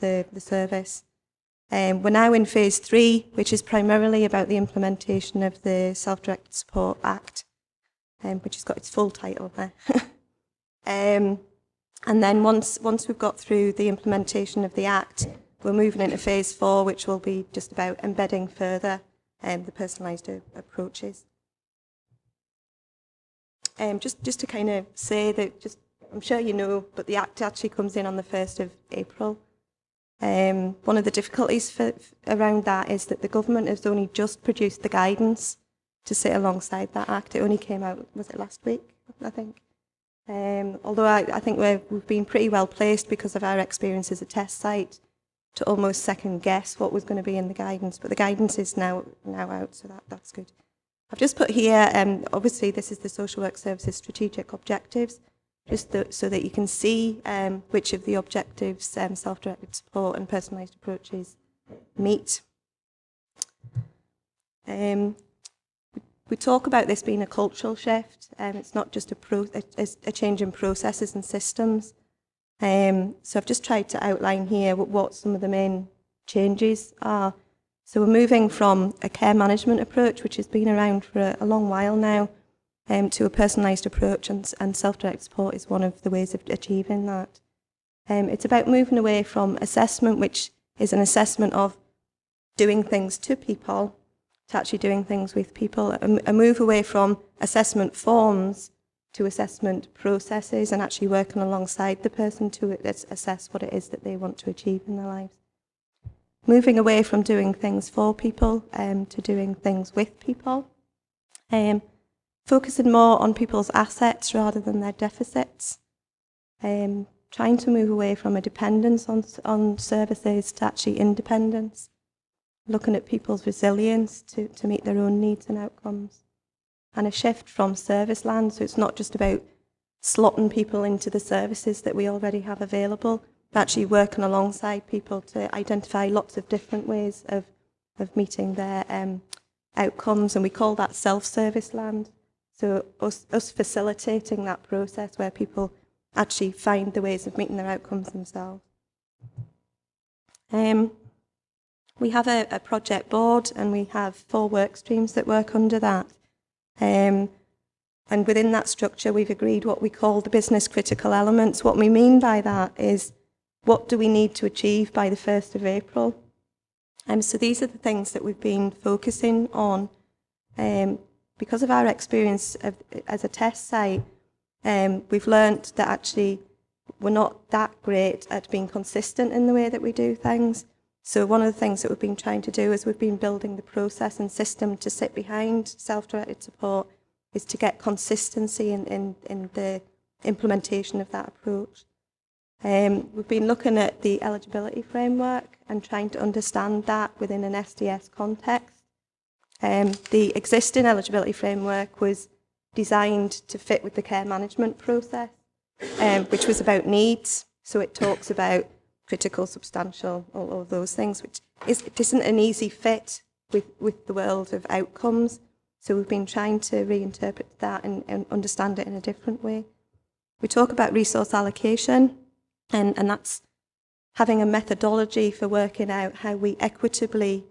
the service. We're now in phase 3, which is primarily about the implementation of the Self-Directed Support Act, which has got its full title there. And then once we've got through the implementation of the Act, we're moving into phase 4, which will be just about embedding further the personalised approaches. Just to kind of say that, I'm sure you know, but the Act actually comes in on the 1st of April. One of the difficulties around that is that the government has only just produced the guidance to sit alongside that Act. It only came out, was it last week, I think? Although I think we've been pretty well placed because of our experience as a test site to almost second guess what was going to be in the guidance, but the guidance is now out, so that's good. I've just put here, obviously this is the Social Work Services strategic objectives, just so that you can see which of the objectives self-directed support and personalised approaches meet. We talk about this being a cultural shift. It's not just a change in processes and systems. So I've just tried to outline here what some of the main changes are. So we're moving from a care management approach, which has been around for a long while now, to a personalised approach, and self-directed support is one of the ways of achieving that. It's about moving away from assessment, which is an assessment of doing things to people, to actually doing things with people, a move away from assessment forms to assessment processes and actually working alongside the person to assess what it is that they want to achieve in their lives. Moving away from doing things for people to doing things with people. Focusing more on people's assets rather than their deficits. Trying to move away from a dependence on services to actually independence. Looking at people's resilience to meet their own needs and outcomes. And a shift from service land, so it's not just about slotting people into the services that we already have available, but actually working alongside people to identify lots of different ways of meeting their outcomes, and we call that self-service land. So us facilitating that process where people actually find the ways of meeting their outcomes themselves. We have a project board, and we have 4 work streams that work under that. And within that structure, we've agreed what we call the business critical elements. What we mean by that is, what do we need to achieve by the 1st of April? So these are the things that we've been focusing on. Because of our experience as a test site, we've learnt that actually we're not that great at being consistent in the way that we do things. So one of the things that we've been trying to do is we've been building the process and system to sit behind self-directed support, is to get consistency in the implementation of that approach. We've been looking at the eligibility framework and trying to understand that within an SDS context. The existing eligibility framework was designed to fit with the care management process, which was about needs. So it talks about critical, substantial, all of those things, which it isn't an easy fit with the world of outcomes. So we've been trying to reinterpret that and understand it in a different way. We talk about resource allocation, and that's having a methodology for working out how we equitably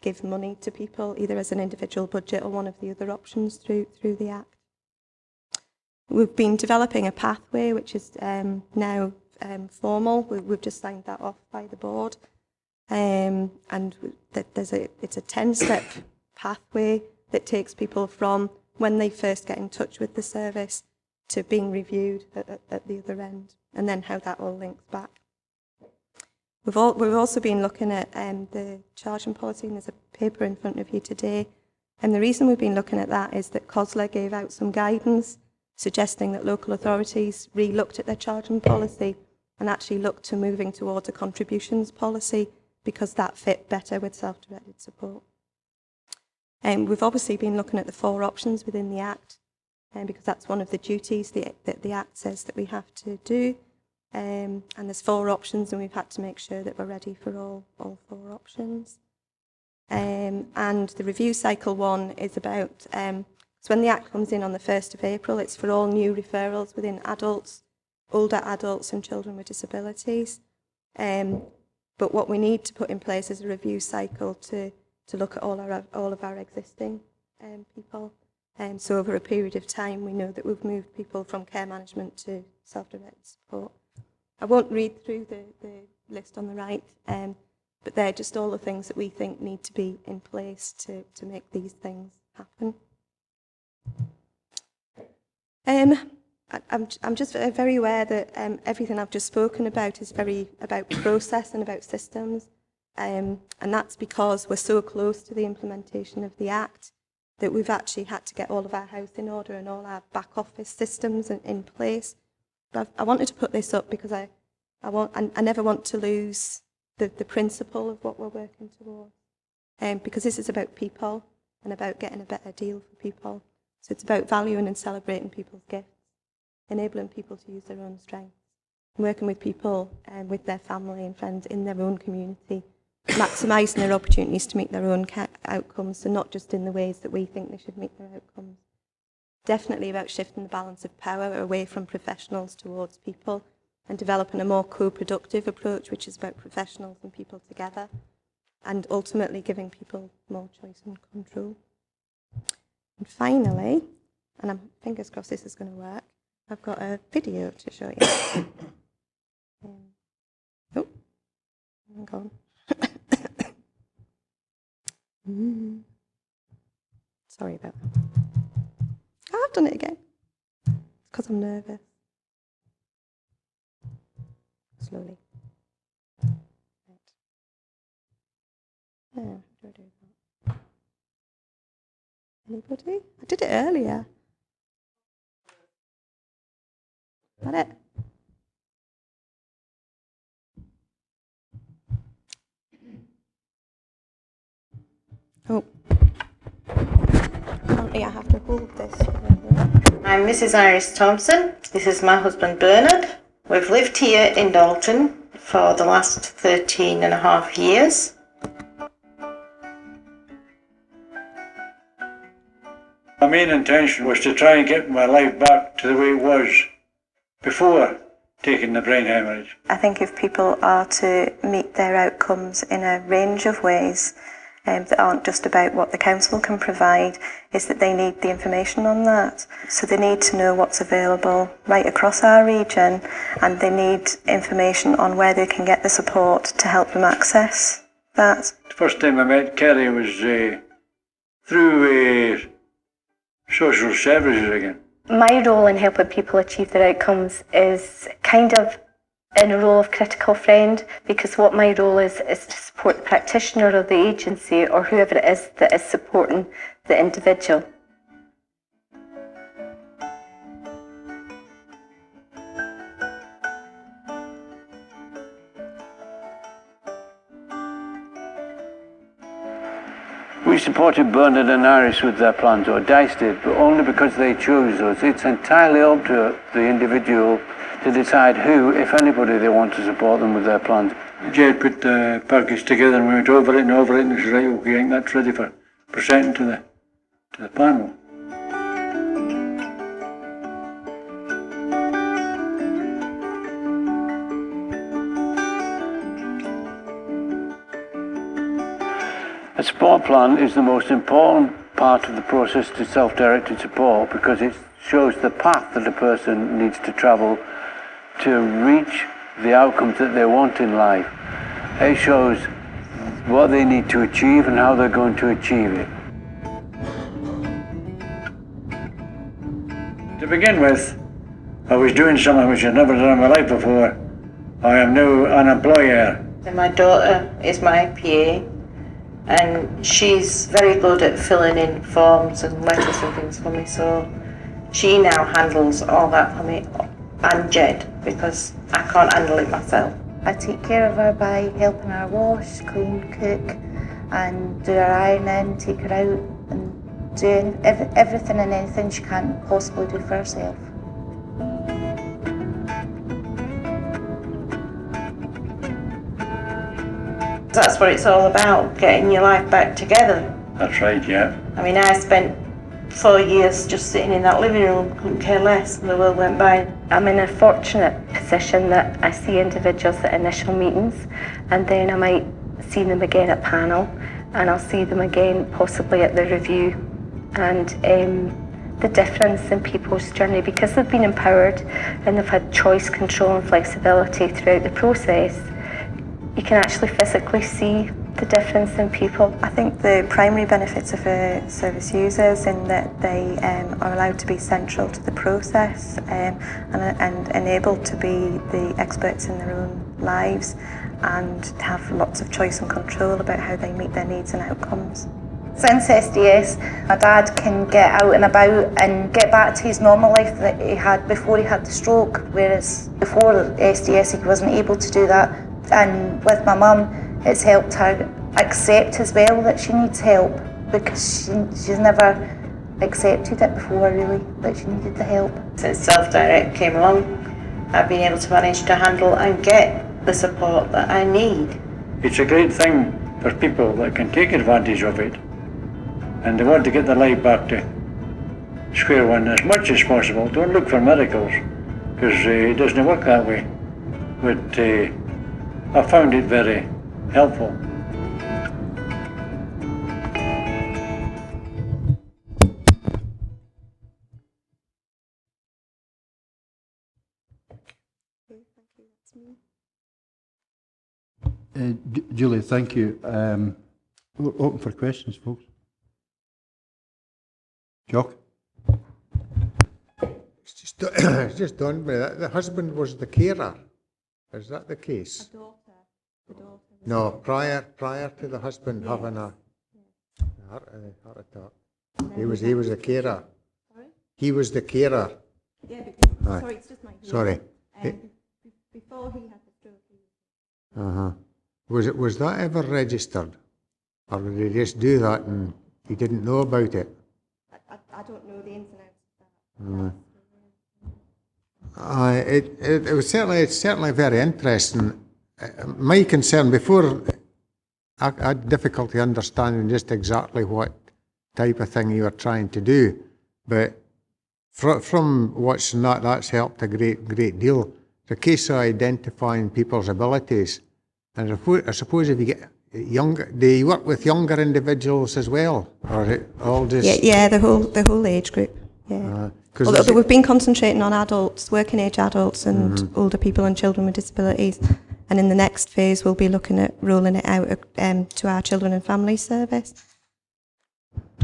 give money to people, either as an individual budget or one of the other options through the Act. We've been developing a pathway, which is now formal. We've just signed that off by the board, and it's a 10-step pathway that takes people from when they first get in touch with the service to being reviewed at the other end, and then how that all links back. We've also been looking at the charging policy, and there's a paper in front of you today. And the reason we've been looking at that is that COSLA gave out some guidance suggesting that local authorities re-looked at their charging policy and actually looked to moving towards a contributions policy because that fit better with self-directed support. We've obviously been looking at the 4 options within the Act, because that's one of the duties that the Act says that we have to do. And there's 4 options, and we've had to make sure that we're ready for all 4 options. And the review cycle 1 is about, so when the Act comes in on the 1st of April, it's for all new referrals within adults, older adults and children with disabilities. But what we need to put in place is a review cycle to look at all of our existing people. So over a period of time, we know that we've moved people from care management to self-directed support. I won't read through the list on the right, but they're just all the things that we think need to be in place to make these things happen. I'm just very aware that everything I've just spoken about is very about process and about systems, and that's because we're so close to the implementation of the Act that we've actually had to get all of our house in order and all our back office systems in place. But I wanted to put this up because I never want to lose the principle of what we're working towards, because this is about people and about getting a better deal for people. So it's about valuing and celebrating people's gifts, enabling people to use their own strengths, working with people and with their family and friends in their own community, maximising their opportunities to meet their own outcomes, so not just in the ways that we think they should meet their outcomes. Definitely about shifting the balance of power away from professionals towards people and developing a more co-productive approach, which is about professionals and people together, and ultimately giving people more choice and control. And finally, and I'm fingers crossed this is going to work, I've got a video to show you. Oh, hang on. Sorry about that. I've done it again. It's because I'm nervous. Slowly. Right. Yeah, how do I do that? Anybody? I did it earlier. Is that it? Oh. Apparently I have to hold this. I'm Mrs. Iris Thompson. This is my husband Bernard. We've lived here in Dalton for the last 13.5 years. My main intention was to try and get my life back to the way it was before taking the brain hemorrhage. I think if people are to meet their outcomes in a range of ways that aren't just about what the council can provide, is that they need the information on that. So they need to know what's available right across our region, and they need information on where they can get the support to help them access that. The first time I met Kerry was through social services again. My role in helping people achieve their outcomes is kind of in a role of critical friend, because what my role is to support the practitioner or the agency or whoever it is that is supporting the individual. We supported Bernard and Iris with their plans, or DICE did, but only because they chose us. It's entirely up to the individual to decide who, if anybody, they want to support them with their plans. Jed put the package together and we went over it and he said, right, okay, I think that's ready for presenting to the panel. A support plan is the most important part of the process to self-directed support, because it shows the path that a person needs to travel to reach the outcomes that they want in life. It shows what they need to achieve and how they're going to achieve it. To begin with, I was doing something which I'd never done in my life before. I am now an employer. And my daughter is my PA, and she's very good at filling in forms and letters and things for me, so she now handles all that for me, and Jed, because I can't handle it myself. I take care of her by helping her wash, clean, cook, and do her ironing, take her out and do everything and anything she can possibly do for herself. That's what it's all about, getting your life back together. That's right, yeah. I mean, I spent 4 years just sitting in that living room, couldn't care less, and the world went by. I'm in a fortunate position position that I see individuals at initial meetings, and then I might see them again at panel, and I'll see them again possibly at the review. And the difference in people's journey, because they've been empowered and they've had choice, control and flexibility throughout the process, you can actually physically see the difference in people. I think the primary benefits of service users in that they are allowed to be central to the process and enabled to be the experts in their own lives and have lots of choice and control about how they meet their needs and outcomes. Since SDS, my dad can get out and about and get back to his normal life that he had before he had the stroke, whereas before SDS he wasn't able to do that. And with my mum, it's helped her accept as well that she needs help, because she's never accepted it before, really, that she needed the help. Since Self-Direct came along, I've been able to manage to handle and get the support that I need. It's a great thing for people that can take advantage of it and they want to get their life back to square one as much as possible. Don't look for miracles, because it doesn't work that way. But I found it very helpful. Julie, thank you. We're open for questions, folks. Jock? It's just dawned me that the husband was the carer. Is that the case? The daughter. No, prior to the husband having a heart attack. He was a carer. Sorry? He was the carer. Yeah, Aye. sorry, it's just my view. Sorry. Before he had the stroke. Was that ever registered? Or did he just do that and he didn't know about it? I don't know the ins and outs of that. It's certainly very interesting. My concern before, I had difficulty understanding just exactly what type of thing you were trying to do, but from watching that's helped a great deal. It's a case of identifying people's abilities, and I suppose if you get younger, do you work with younger individuals as well, or is it all just? Yeah, the whole age group. Yeah. Although we've been concentrating on adults, working age adults, and older people and children with disabilities. And in the next phase, we'll be looking at rolling it out to our children and family service.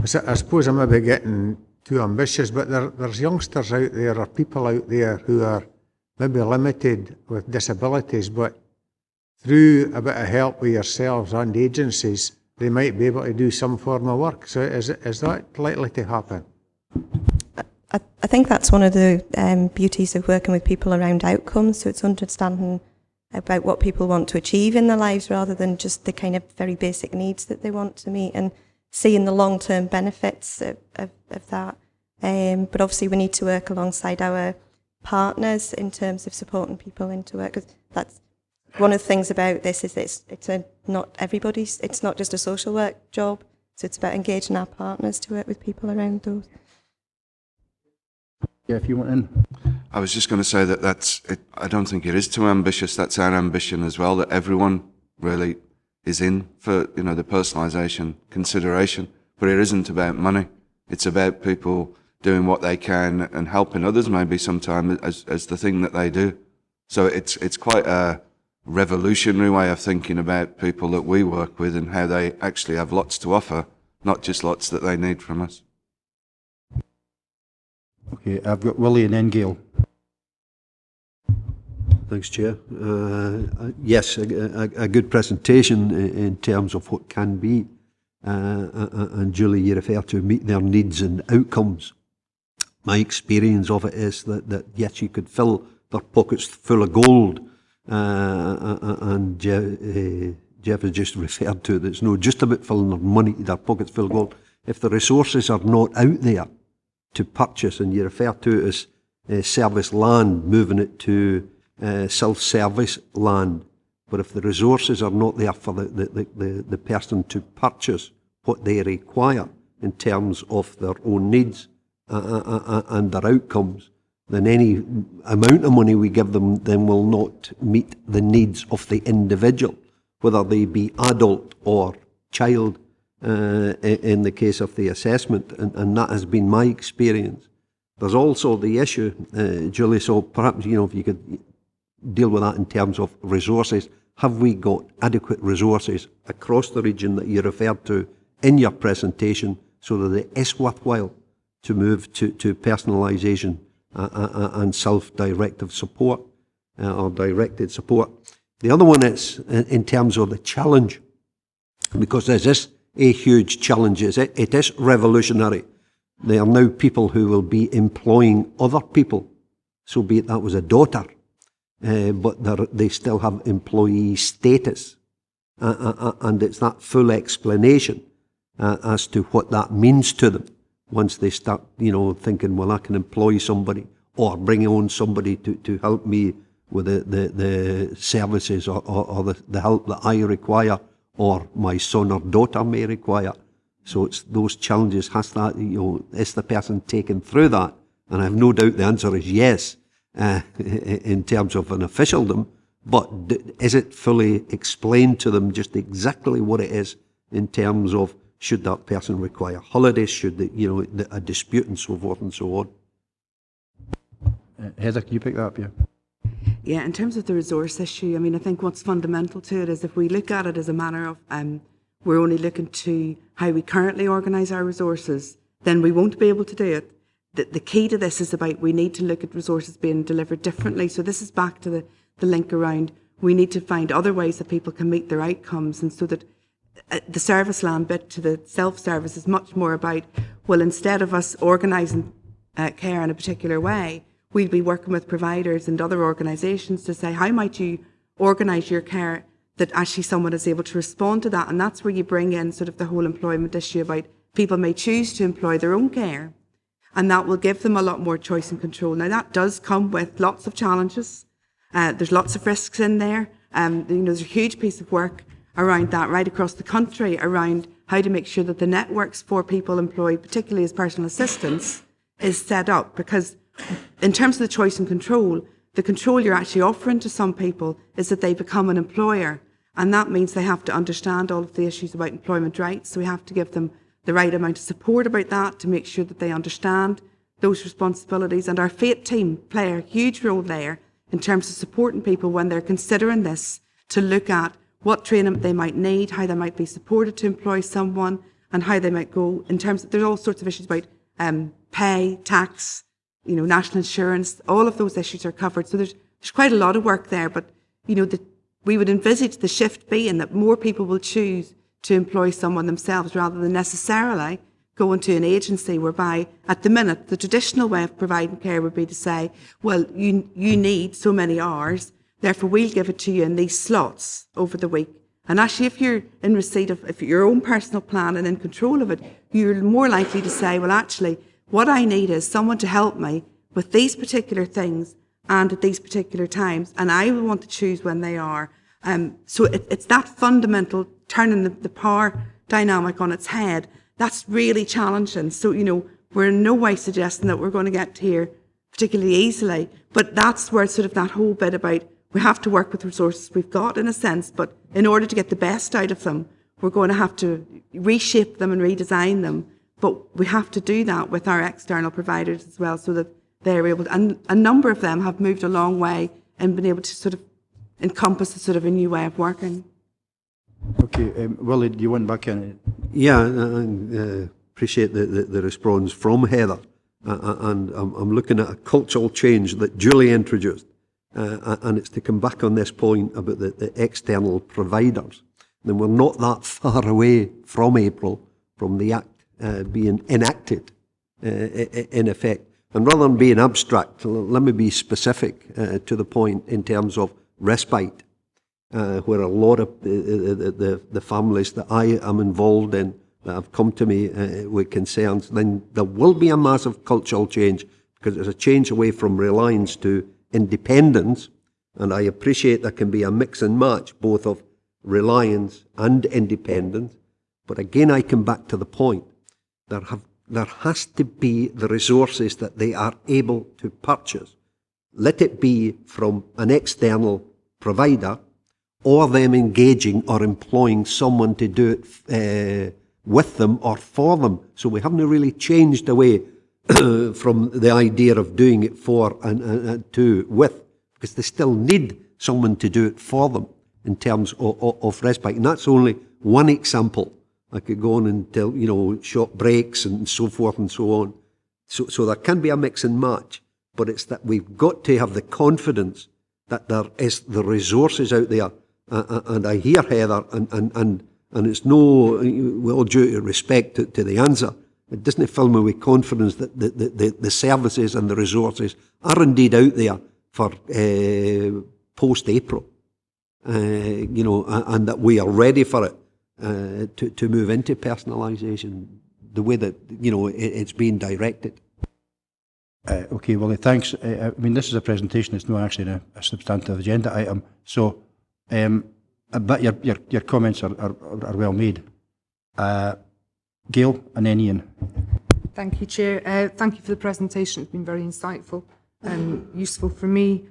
I suppose I may be getting too ambitious, but there's youngsters out there, or people out there who are maybe limited with disabilities, but through a bit of help with yourselves and agencies, they might be able to do some form of work. So is that likely to happen? I think that's one of the beauties of working with people around outcomes. So it's understanding about what people want to achieve in their lives rather than just the kind of very basic needs that they want to meet, and seeing the long-term benefits of that. But obviously we need to work alongside our partners in terms of supporting people into work, because that's one of the things about this is it's not just a social work job, so it's about engaging our partners to work with people around those. Yeah, if you want in. I was just going to say that I don't think it is too ambitious. That's our ambition as well, that everyone really is in for, the personalisation consideration. But it isn't about money. It's about people doing what they can and helping others maybe sometimes as the thing that they do. So it's quite a revolutionary way of thinking about people that we work with and how they actually have lots to offer, not just lots that they need from us. Okay, I've got Willie and then Gail. Thanks, Chair. Yes, a good presentation in terms of what can be. And Julie, you refer to meet their needs and outcomes. My experience of it is that yes, you could fill their pockets full of gold. And Jeff has just referred to it. It's not just about filling their pockets full of gold. If the resources are not out there to purchase, and you refer to it as service land, moving it to self-service land. But if the resources are not there for the person to purchase what they require in terms of their own needs and their outcomes, then any amount of money we give them then will not meet the needs of the individual, whether they be adult or child, in the case of the assessment, and that has been my experience. There's also the issue, Julie, so perhaps, if you could deal with that in terms of resources. Have we got adequate resources across the region that you referred to in your presentation so that it is worthwhile to move to personalisation and self-directive support or directed support? The other one is in terms of the challenge, because this is a huge challenge. It is revolutionary. There are now people who will be employing other people, so be it that was a daughter, but they still have employee status. And it's that full explanation as to what that means to them once they start, thinking, well, I can employ somebody or bring on somebody to help me with the services or the help that I require or my son or daughter may require. So it's those challenges. Has that, is the person taken through that? And I have no doubt the answer is yes, in terms of an officialdom, but is it fully explained to them just exactly what it is in terms of should that person require holidays, should they, a dispute and so forth and so on? Heather, can you pick that up, yeah? Yeah, in terms of the resource issue, I think what's fundamental to it is if we look at it as a manner of we're only looking to how we currently organise our resources, then we won't be able to do it. The key to this is about we need to look at resources being delivered differently. So this is back to the link around we need to find other ways that people can meet their outcomes, and so that the service land bit to the self-service is much more about, well, instead of us organising care in a particular way, we'll be working with providers and other organisations to say, how might you organise your care that actually someone is able to respond to that? And that's where you bring in sort of the whole employment issue about people may choose to employ their own care, and that will give them a lot more choice and control. Now, that does come with lots of challenges. There's lots of risks in there. There's a huge piece of work around that right across the country, around how to make sure that the networks for people employed, particularly as personal assistants, is set up. Because in terms of the choice and control, the control you're actually offering to some people is that they become an employer. And that means they have to understand all of the issues about employment rights. So we have to give them the right amount of support about that to make sure that they understand those responsibilities. And our FATE team play a huge role there in terms of supporting people when they're considering this, to look at what training they might need, how they might be supported to employ someone, and how they might go in terms of, there's all sorts of issues about pay, tax, national insurance, all of those issues are covered. So there's quite a lot of work there, but we would envisage the shift being that more people will choose to employ someone themselves rather than necessarily going to an agency, whereby at the minute the traditional way of providing care would be to say, well, you need so many hours, therefore we'll give it to you in these slots over the week. And actually, if you're in receipt of your own personal plan and in control of it, you're more likely to say, well, actually, what I need is someone to help me with these particular things and at these particular times, and I will want to choose when they are. So it's that fundamental turning the power dynamic on its head that's really challenging. So, we're in no way suggesting that we're going to get here particularly easily, but that's where sort of that whole bit about we have to work with resources we've got, in a sense, but in order to get the best out of them, we're going to have to reshape them and redesign them. But we have to do that with our external providers as well, so that they're able to, and a number of them have moved a long way and been able to sort of encompass a sort of a new way of working. Okay, Willie, do you want back in? Yeah, I appreciate the response from Heather. And I'm looking at a cultural change that Julie introduced. And it's to come back on this point about the external providers. And we're not that far away from April, from the Act being enacted, in effect. And rather than being abstract, let me be specific to the point in terms of respite, where a lot of the families that I am involved in that have come to me with concerns, then there will be a massive cultural change, because there's a change away from reliance to independence. And I appreciate there can be a mix and match, both of reliance and independence. But again, I come back to the point, there have there has to be the resources that they are able to purchase. Let it be from an external provider or them engaging or employing someone to do it with them or for them. So we haven't really changed away from the idea of doing it for and to with, because they still need someone to do it for them in terms of respite. And that's only one example. I could go on and tell, you know, short breaks and so forth and so on. So there can be a mix and match, but it's that we've got to have the confidence that there is the resources out there. And I hear Heather, and it's no, with all due respect to the answer, it doesn't fill me with confidence that the services and the resources are indeed out there for post-April, you know, and that we are ready for it. To move into personalisation the way that, you know, it's being directed. Okay, well, thanks. I mean, this is a presentation. It's not actually a substantive agenda item. So, but your comments are well made. Gail and then Ian. Thank you, Chair. Thank you for the presentation. It's been very insightful and useful for me.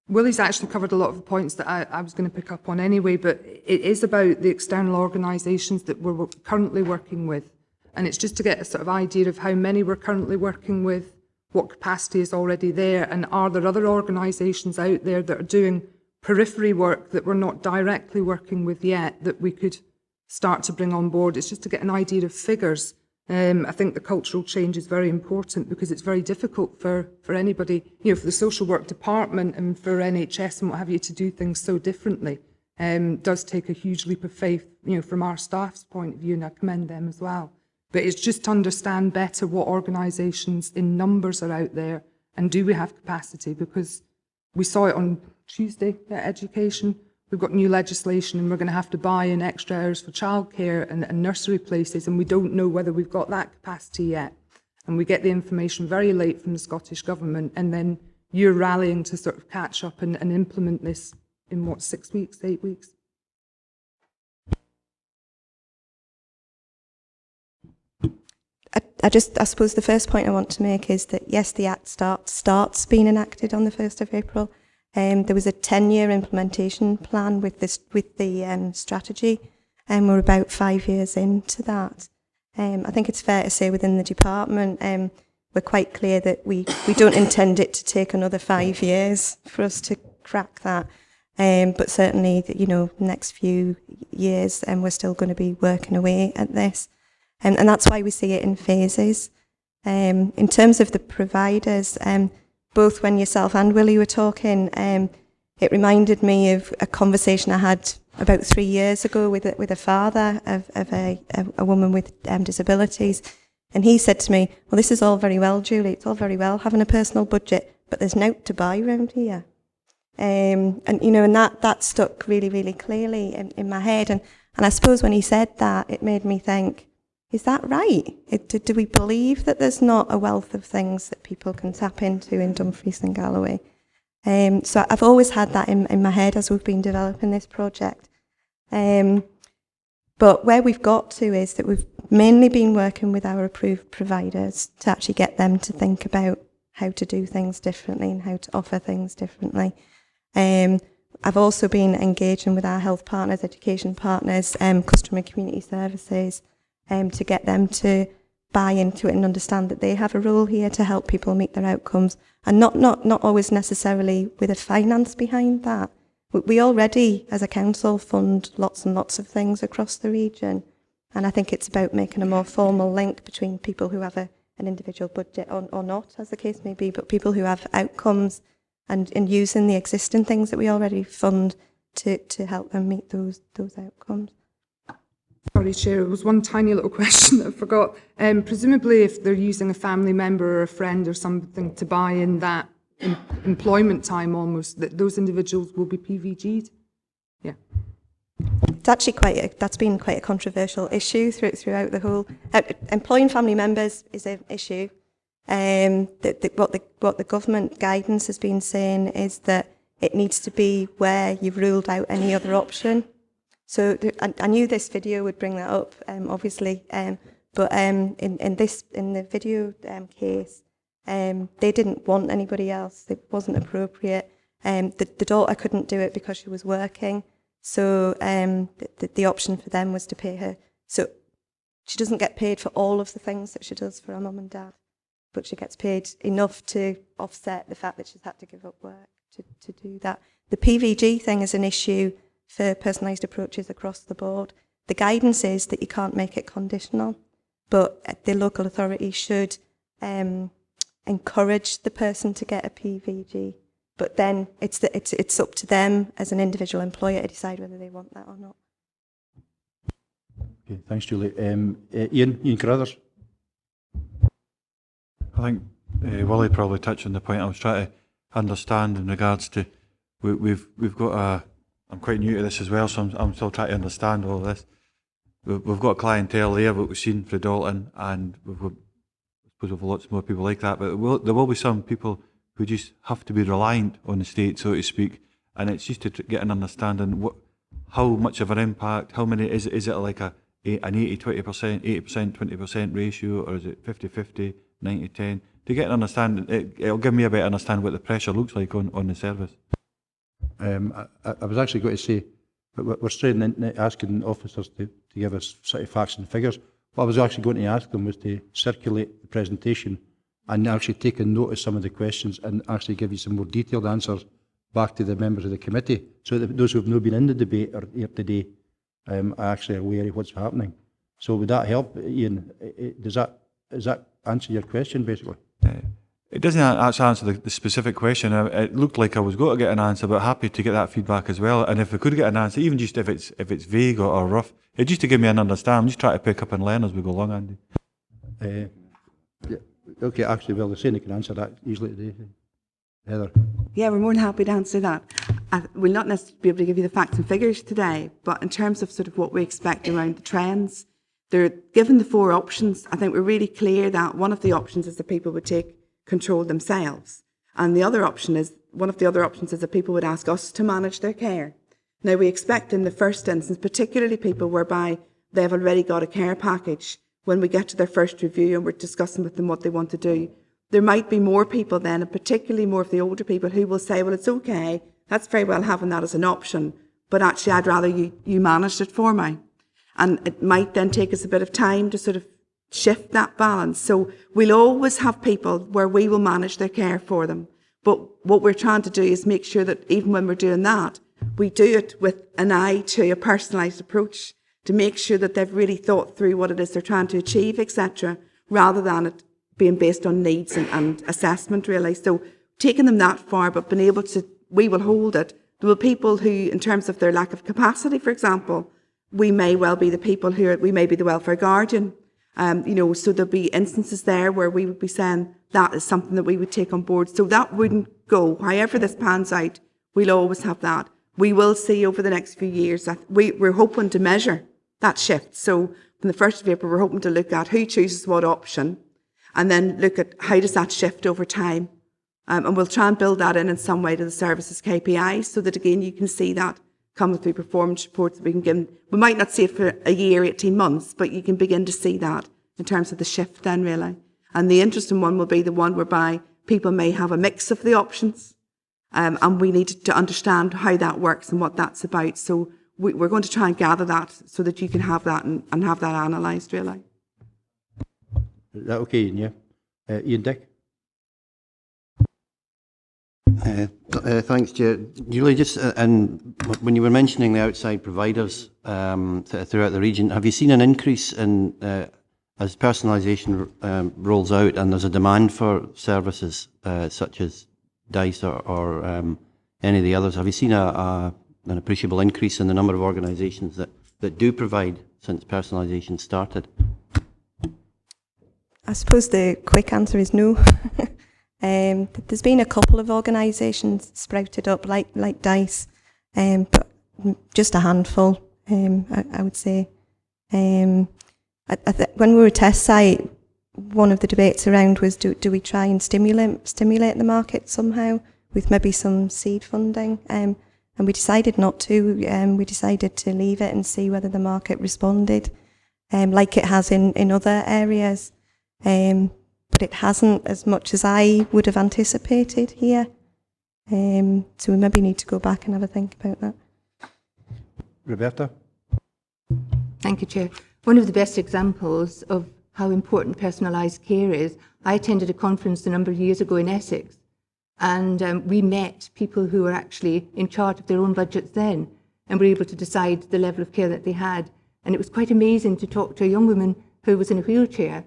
Willie's actually covered a lot of the points that I was going to pick up on anyway, but it is about the external organisations that we're currently working with. And it's just to get a sort of idea of how many we're currently working with, what capacity is already there, and are there other organisations out there that are doing periphery work that we're not directly working with yet that we could start to bring on board. It's just to get an idea of figures. I think the cultural change is very important because it's very difficult for anybody, you know, for the social work department and for NHS and what have you to do things so differently. Does take a huge leap of faith, you know, from our staff's point of view, and I commend them as well. But it's just to understand better what organisations in numbers are out there and do we have capacity, because we saw it on Tuesday at Education. We've got new legislation and we're going to have to buy in extra hours for childcare and nursery places, and we don't know whether we've got that capacity yet. And we get the information very late from the Scottish Government, and then you're rallying to sort of catch up and implement this in what, 6 weeks, 8 weeks? I suppose the first point I want to make is that yes, the Act starts being enacted on the 1st of April. There was a 10-year implementation plan with the strategy, and we're about 5 years into that. I think it's fair to say within the department, we're quite clear that we don't intend it to take another 5 years for us to crack that. But certainly, you know, next few years, we're still going to be working away at this. And that's why we see it in phases. In terms of the providers, both when yourself and Willie were talking, it reminded me of a conversation I had about 3 years ago with a father of a woman with disabilities. And he said to me, well, this is all very well, Julie, it's all very well having a personal budget, but there's nought to buy around here. And you know, and that stuck really, really clearly in my head. And I suppose when he said that, it made me think, is that right? Do we believe that there's not a wealth of things that people can tap into in Dumfries and Galloway? So I've always had that in my head as we've been developing this project. But where we've got to is that we've mainly been working with our approved providers to actually get them to think about how to do things differently and how to offer things differently. I've also been engaging with our health partners, education partners, customer and community services, to get them to buy into it and understand that they have a role here to help people meet their outcomes, and not always necessarily with a finance behind that. We already, as a council, fund lots and lots of things across the region, and I think it's about making a more formal link between people who have an individual budget or not, as the case may be, but people who have outcomes, and in using the existing things that we already fund to help them meet those outcomes. Sorry, Chair, it was one tiny little question that I forgot. Presumably, if they're using a family member or a friend or something to buy in that employment time almost, that those individuals will be PVG'd? Yeah. It's actually that's been quite a controversial issue throughout the whole. Employing family members is an issue. What the government guidance has been saying is that it needs to be where you've ruled out any other option. So I knew this video would bring that up, obviously, But in the video case, they didn't want anybody else. It wasn't appropriate. The daughter couldn't do it because she was working. So the option for them was to pay her. So she doesn't get paid for all of the things that she does for her mum and dad, but she gets paid enough to offset the fact that she's had to give up work to do that. The PVG thing is an issue for personalised approaches across the board. The guidance is that you can't make it conditional, but the local authority should encourage the person to get a PVG. But then it's up to them as an individual employer to decide whether they want that or not. Okay, thanks, Julie. Ian Carruthers. I think Willie probably touched on the point I was trying to understand in regards to we've got a. I'm quite new to this as well, so I'm still trying to understand all this. We've got clientele there, what we've seen for Dalton, and I suppose we've lots more people like that. But there will be some people who just have to be reliant on the state, so to speak, and it's just to get an understanding how much of an impact, how many is it like an 80-20%, 80% 20% ratio, or is it 50-50, 90-10? To get an understanding, it'll give me a better understanding what the pressure looks like on the service. I was actually going to say, but we're straight in asking officers to give us sort of facts and figures. What I was actually going to ask them was to circulate the presentation and actually take a note of some of the questions and actually give you some more detailed answers back to the members of the committee, so that those who have not been in the debate or here today are actually aware of what's happening. So would that help, Ian? Does that answer your question, basically? It doesn't actually answer the specific question. It looked like I was going to get an answer, but happy to get that feedback as well. And if we could get an answer, even just if it's vague or rough, just to give me an understanding. I'm just trying to pick up and learn as we go along, Andy. Yeah, okay, actually, well, they're saying they can answer that easily today. Heather. Yeah, we're more than happy to answer that. We'll not necessarily be able to give you the facts and figures today, but in terms of sort of what we expect around the trends, they're given the 4 options. I think we're really clear that one of the options is that people would take control themselves, and one of the other options is that people would ask us to manage their care. Now, we expect in the first instance, particularly people whereby they've already got a care package, when we get to their first review and we're discussing with them what they want to do, there might be more people then, and particularly more of the older people, who will say, well, it's okay, that's very well having that as an option, but actually I'd rather you managed it for me. And it might then take us a bit of time to sort of shift that balance. So we'll always have people where we will manage their care for them. But what we're trying to do is make sure that even when we're doing that, we do it with an eye to a personalised approach, to make sure that they've really thought through what it is they're trying to achieve, etc., rather than it being based on needs and assessment, really. So taking them that far, but being able to, we will hold it. There will be people who, in terms of their lack of capacity, for example, we may well be the people we may be the welfare guardian. So there'll be instances there where we would be saying that is something that we would take on board. So that wouldn't go. However this pans out, we'll always have that. We will see over the next few years that we're hoping to measure that shift. So from the 1st of April, we're hoping to look at who chooses what option, and then look at how does that shift over time. And we'll try and build that in some way to the services KPIs, so that again you can see that coming through performance reports that we can give. We might not see it for a year, 18 months, but you can begin to see that in terms of the shift then, really. And the interesting one will be the one whereby people may have a mix of the options, and we need to understand how that works and what that's about. So we're going to try and gather that so that you can have that and have that analysed, really. Is that okay, Ian? Yeah. Ian Dick? Thanks, Chair. Julie, just when you were mentioning the outside providers throughout the region, have you seen an increase in, as personalisation rolls out and there's a demand for services such as DICE or any of the others, have you seen an appreciable increase in the number of organisations that do provide since personalisation started? I suppose the quick answer is no. There's been a couple of organisations sprouted up like DICE, but just a handful, I would say. When we were a test site, one of the debates around was do we try and stimulate the market somehow with maybe some seed funding, and we decided not to. We decided to leave it and see whether the market responded. like it has in other areas. But it hasn't as much as I would have anticipated here. So we maybe need to go back and have a think about that. Roberta? Thank you, Chair. One of the best examples of how important personalised care is, I attended a conference a number of years ago in Essex, and we met people who were actually in charge of their own budgets then, and were able to decide the level of care that they had. And it was quite amazing to talk to a young woman who was in a wheelchair,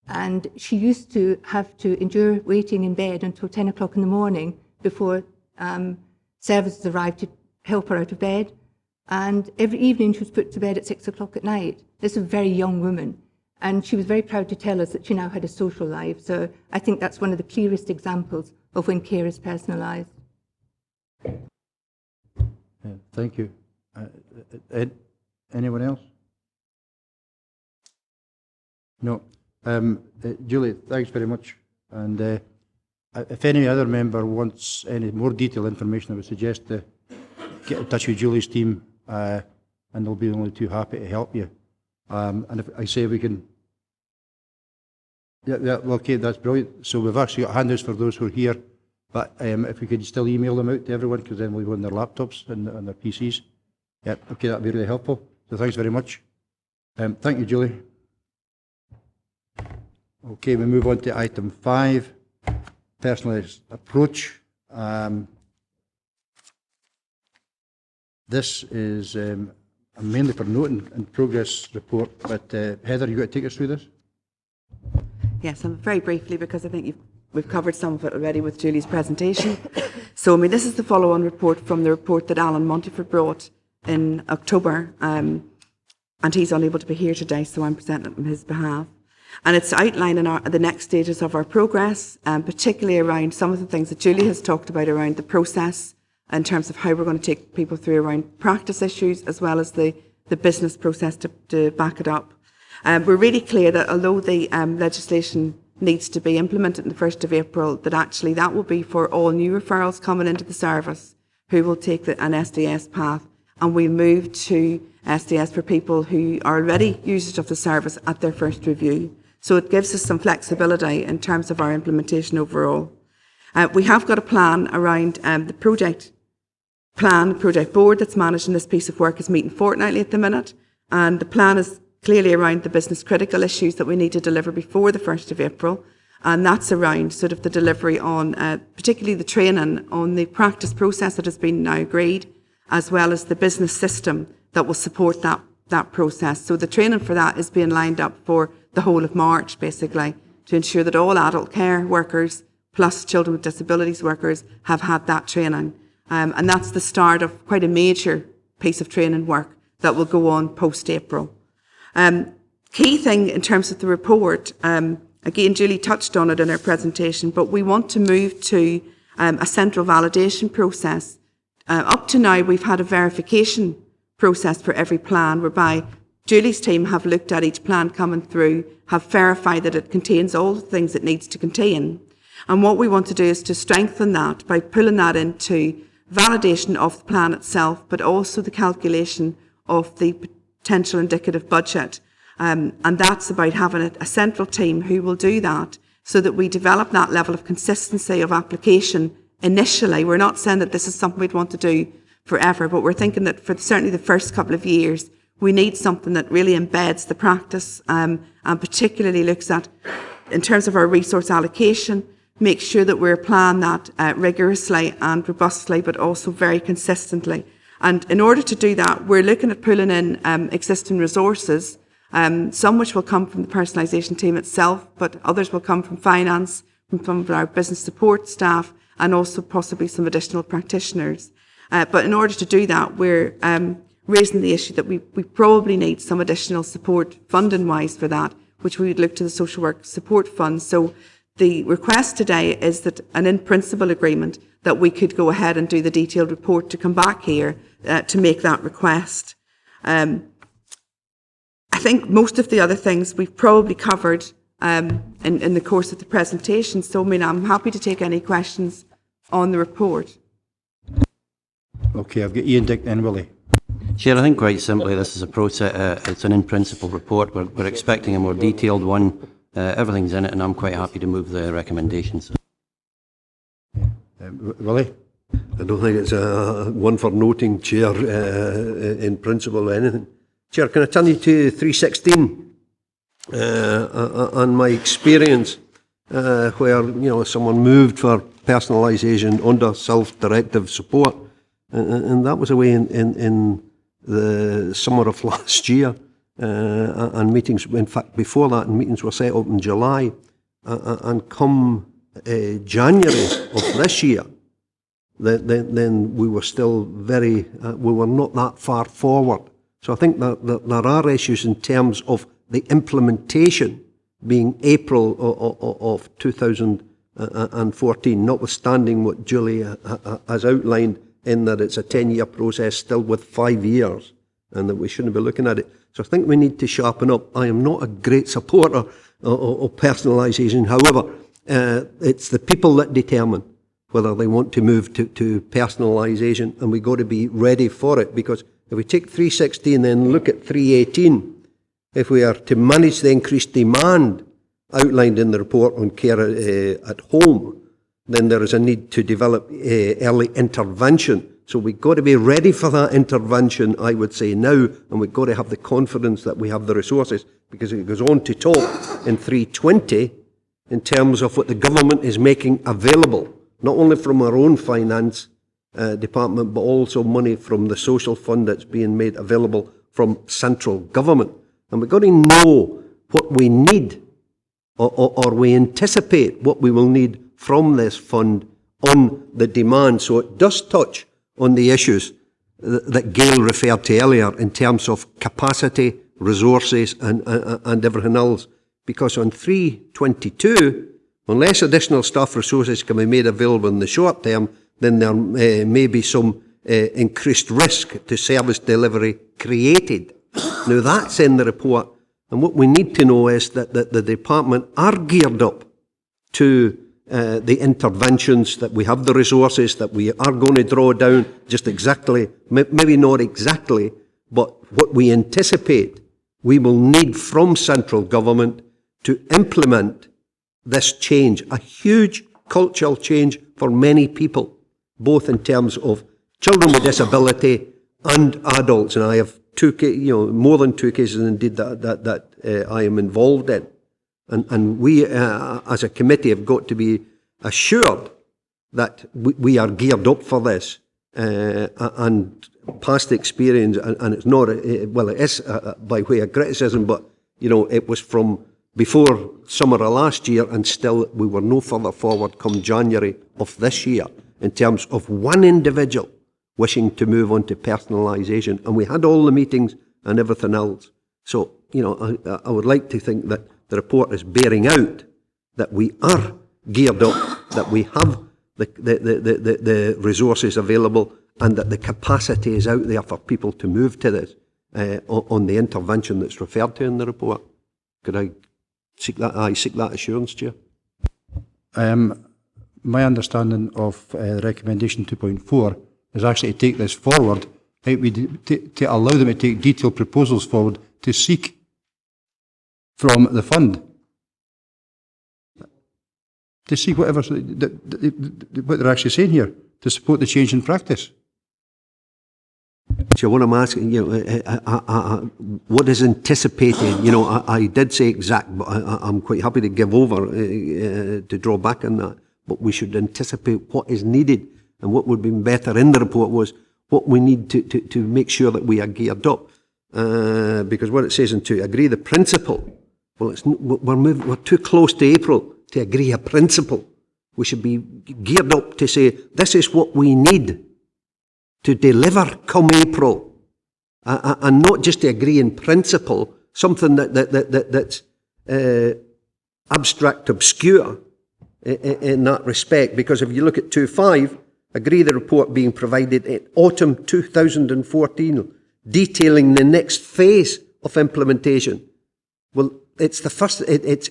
and she used to have to endure waiting in bed until 10 o'clock in the morning before services arrived to help her out of bed. And every evening she was put to bed at 6 o'clock at night. This is a very young woman. And she was very proud to tell us that she now had a social life. So I think that's one of the clearest examples of when care is personalised. Yeah, thank you. Anyone else? No. Julie, thanks very much. And if any other member wants any more detailed information, I would suggest to get in touch with Julie's team, and they'll be only too happy to help you. And if I say we can, yeah, well, okay, that's brilliant. So we've actually got handouts for those who are here, but if we could still email them out to everyone, because then we'll go on their laptops and their PCs. Yeah, okay, that'd be really helpful. So thanks very much. Thank you, Julie. Okay, we move on to item 5, personalised approach. This is mainly for note and progress report, but Heather, you got to take us through this? Yes, and very briefly, because I think we've covered some of it already with Julie's presentation. So, I mean, this is the follow-on report from the report that Alan Montefiore brought in October, and he's unable to be here today, so I'm presenting it on his behalf. And it's outlining the next stages of our progress, particularly around some of the things that Julie has talked about around the process, in terms of how we're going to take people through around practice issues, as well as the business process to back it up. We're really clear that although the legislation needs to be implemented on the 1st of April, that actually that will be for all new referrals coming into the service who will take an SDS path, and we'll move to SDS for people who are already users of the service at their first review. So it gives us some flexibility in terms of our implementation overall. We have got a plan around the project board that's managing this piece of work is meeting fortnightly at the minute, and the plan is clearly around the business critical issues that we need to deliver before the 1st of April, and that's around sort of the delivery on particularly the training on the practice process that has been now agreed, as well as the business system that will support that process. So the training for that is being lined up for the whole of March, basically, to ensure that all adult care workers plus children with disabilities workers have had that training. And that's the start of quite a major piece of training work that will go on post-April. Key thing in terms of the report, again, Julie touched on it in her presentation, but we want to move to a central validation process. Up to now, we've had a verification process for every plan, whereby Julie's team have looked at each plan coming through, have verified that it contains all the things it needs to contain. And what we want to do is to strengthen that by pulling that into validation of the plan itself, but also the calculation of the potential indicative budget. And that's about having a central team who will do that, so that we develop that level of consistency of application initially. We're not saying that this is something we'd want to do forever, but we're thinking that for certainly the first couple of years, we need something that really embeds the practice, and particularly looks at, in terms of our resource allocation, make sure that we're applying that rigorously and robustly, but also very consistently. And in order to do that, we're looking at pulling in existing resources, some which will come from the personalisation team itself, but others will come from finance, from some of our business support staff, and also possibly some additional practitioners. But in order to do that, we're raising the issue that we probably need some additional support funding-wise for that, which we would look to the Social Work Support Fund. So the request today is that an in-principle agreement that we could go ahead and do the detailed report to come back here to make that request. I think most of the other things we've probably covered in the course of the presentation, so I mean, I'm happy to take any questions on the report. Okay, I've got Ian, Dick and Willie. Chair, I think quite simply this is a process, it's an in-principle report. We're expecting a more detailed one. Everything's in it, and I'm quite happy to move the recommendations. Willie? I don't think it's one for noting, Chair, in principle or anything. Chair, can I turn you to 316 and my experience where, you know, someone moved for personalisation under self-directive support, and that was away in the summer of last year, and meetings, in fact, before that, meetings were set up in July, and come January of this year, then we were still we were not that far forward. So I think that there are issues in terms of the implementation being April of 2014, notwithstanding what Julie has outlined in that it's a 10-year process still with 5 years, and that we shouldn't be looking at it. So I think we need to sharpen up. I am not a great supporter of personalisation. However, it's the people that determine whether they want to move to personalisation, and we've got to be ready for it, because if we take 316 and look at 318, if we are to manage the increased demand outlined in the report on care at home, then there is a need to develop early intervention. So we've got to be ready for that intervention, I would say, now, and we've got to have the confidence that we have the resources, because it goes on to talk in 320 in terms of what the government is making available, not only from our own finance department, but also money from the social fund that's being made available from central government. And we've got to know what we need, or we anticipate what we will need from this fund on the demand. So it does touch on the issues that Gail referred to earlier in terms of capacity, resources, and everything else. Because on 322, unless additional staff resources can be made available in the short term, then there may be some increased risk to service delivery created. Now that's in the report, and what we need to know is that the department are geared up to the interventions, that we have the resources, that we are going to draw down just exactly, maybe not exactly, but what we anticipate we will need from central government to implement this change, a huge cultural change for many people, both in terms of children with disability and adults. And I have more than two cases indeed that I am involved in. And we, as a committee, have got to be assured that we are geared up for this. And past experience, and it's not, well, it is by way of criticism, but, you know, it was from before summer of last year, and still we were no further forward come January of this year in terms of one individual wishing to move on to personalisation. And we had all the meetings and everything else. So, you know, I would like to think that the report is bearing out that we are geared up, that we have the resources available, and that the capacity is out there for people to move to this on the intervention that's referred to in the report. Could I seek that? I seek that assurance, Chair. My understanding of recommendation 2.4 is actually to take this forward, to allow them to take detailed proposals forward to seek from the fund, to see what they're actually saying here, to support the change in practice. So what I'm asking, you know, what is anticipated? You know, I did say exact, but I'm quite happy to give over, to draw back on that. But we should anticipate what is needed, and what would be better in the report was what we need to make sure that we are geared up. Because what it says in to agree the principle, well, we're too close to April to agree a principle. We should be geared up to say, this is what we need to deliver come April, and not just to agree in principle, something that's abstract, obscure in that respect. Because if you look at 2.5, agree the report being provided in autumn 2014, detailing the next phase of implementation. Well, it's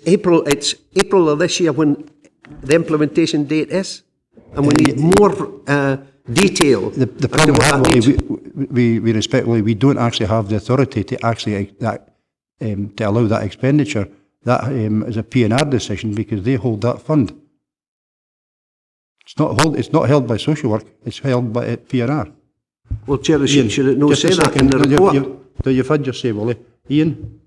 April of this year when the implementation date is, and we need more detail. The problem we have, we respectfully, we don't actually have the authority to actually to allow that expenditure. That is a P&R decision because they hold that fund. It's not held by social work. It's held by P&R. Well, Chair, should it not say that in the report? You've had your say, Willie. Ian?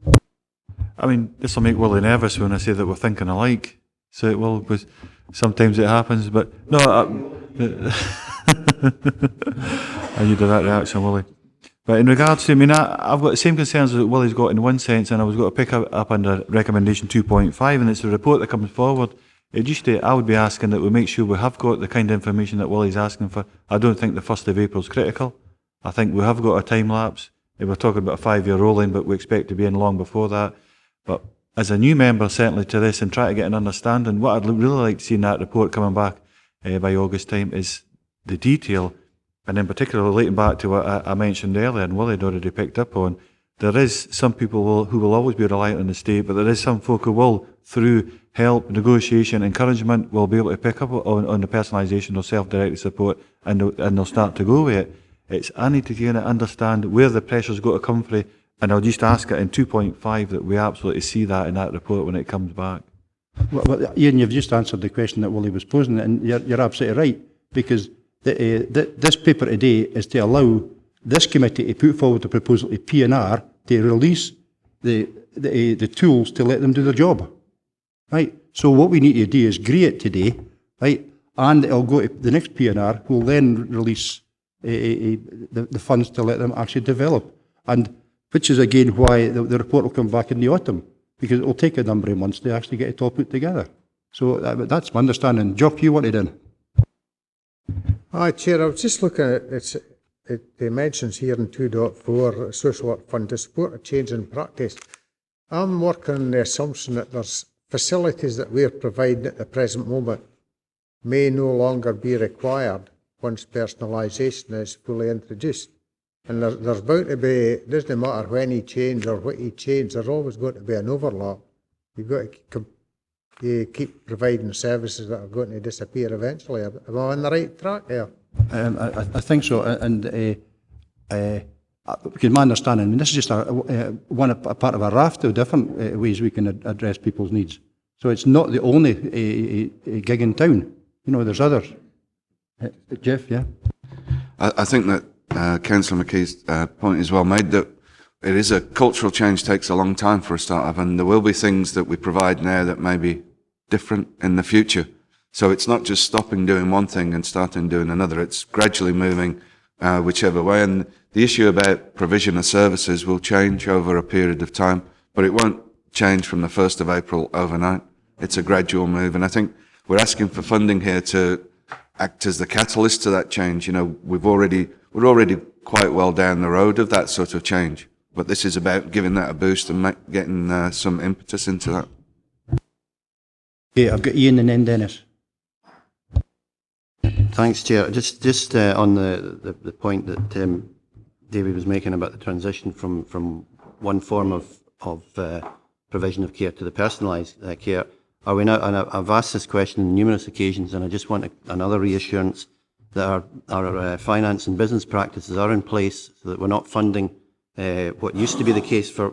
I mean, this will make Willie nervous when I say that we're thinking alike. So it will, because sometimes it happens, but no, I needed that reaction, Willie. But in regards to, I mean, I've got the same concerns that Willie's got in one sense, and I was going to pick up under recommendation 2.5, and it's the report that comes forward. It just, I would be asking that we make sure we have got the kind of information that Willie's asking for. I don't think the 1st of April is critical. I think we have got a time lapse. We're talking about a 5-year rolling, but we expect to be in long before that. But as a new member, certainly to this, and try to get an understanding, what I'd really like to see in that report coming back by August time is the detail, and in particular relating back to what I mentioned earlier, and Willie had already picked up on. There is some people who will always be reliant on the state, but there is some folk who will, through help, negotiation, encouragement, will be able to pick up on the personalisation or self-directed support, and they'll start to go with it. I need to kind of understand where the pressure's got to come from, and I'll just ask it in 2.5 that we absolutely see that in that report when it comes back. Well, Ian, you've just answered the question that Willie was posing, and you're absolutely right, because this paper today is to allow this committee to put forward a proposal to P&R to release the tools to let them do their job. Right? So what we need to do is agree it today, right? And it'll go to the next P&R, who will then release the funds to let them actually develop. And which is again why the report will come back in the autumn, because it will take a number of months to actually get it all put together. So that's my understanding. Jock, you wanted in. Hi, Chair. I was just looking at it mentions here in 2.4 social work fund to support a change in practice. I'm working on the assumption that there's facilities that we're providing at the present moment may no longer be required once personalisation is fully introduced. And there's bound to be, it doesn't matter when you change or what you change, there's always going to be an overlap. You've got to keep providing services that are going to disappear eventually. Am I on the right track there? I think so, and because my understanding, I mean, this is just a part of a raft of different ways we can address people's needs. So it's not the only gig in town. You know, there's others. Jeff, yeah? I think that Councillor McKee's point is well made, that it is a cultural change, takes a long time for a start-up, and there will be things that we provide now that may be different in the future. So it's not just stopping doing one thing and starting doing another, it's gradually moving whichever way. And the issue about provision of services will change over a period of time, but it won't change from the 1st of April overnight. It's a gradual move, and I think we're asking for funding here to act as the catalyst to that change. You know, we're already quite well down the road of that sort of change, but this is about giving that a boost and getting some impetus into that. Okay, I've got Ian and then Dennis. Thanks, Chair. Just on the point that David was making about the transition from one form of provision of care to the personalised care. Are we now? And I've asked this question on numerous occasions, and I just want another reassurance that our finance and business practices are in place, so that we're not funding what used to be the case for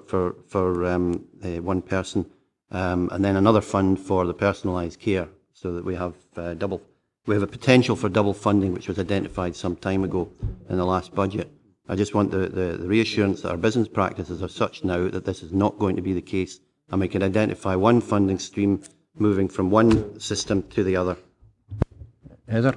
one person, and then another fund for the personalised care, so that we have we have a potential for double funding, which was identified some time ago in the last budget. I just want the reassurance that our business practices are such now that this is not going to be the case, and we can identify one funding stream moving from one system to the other. Heather?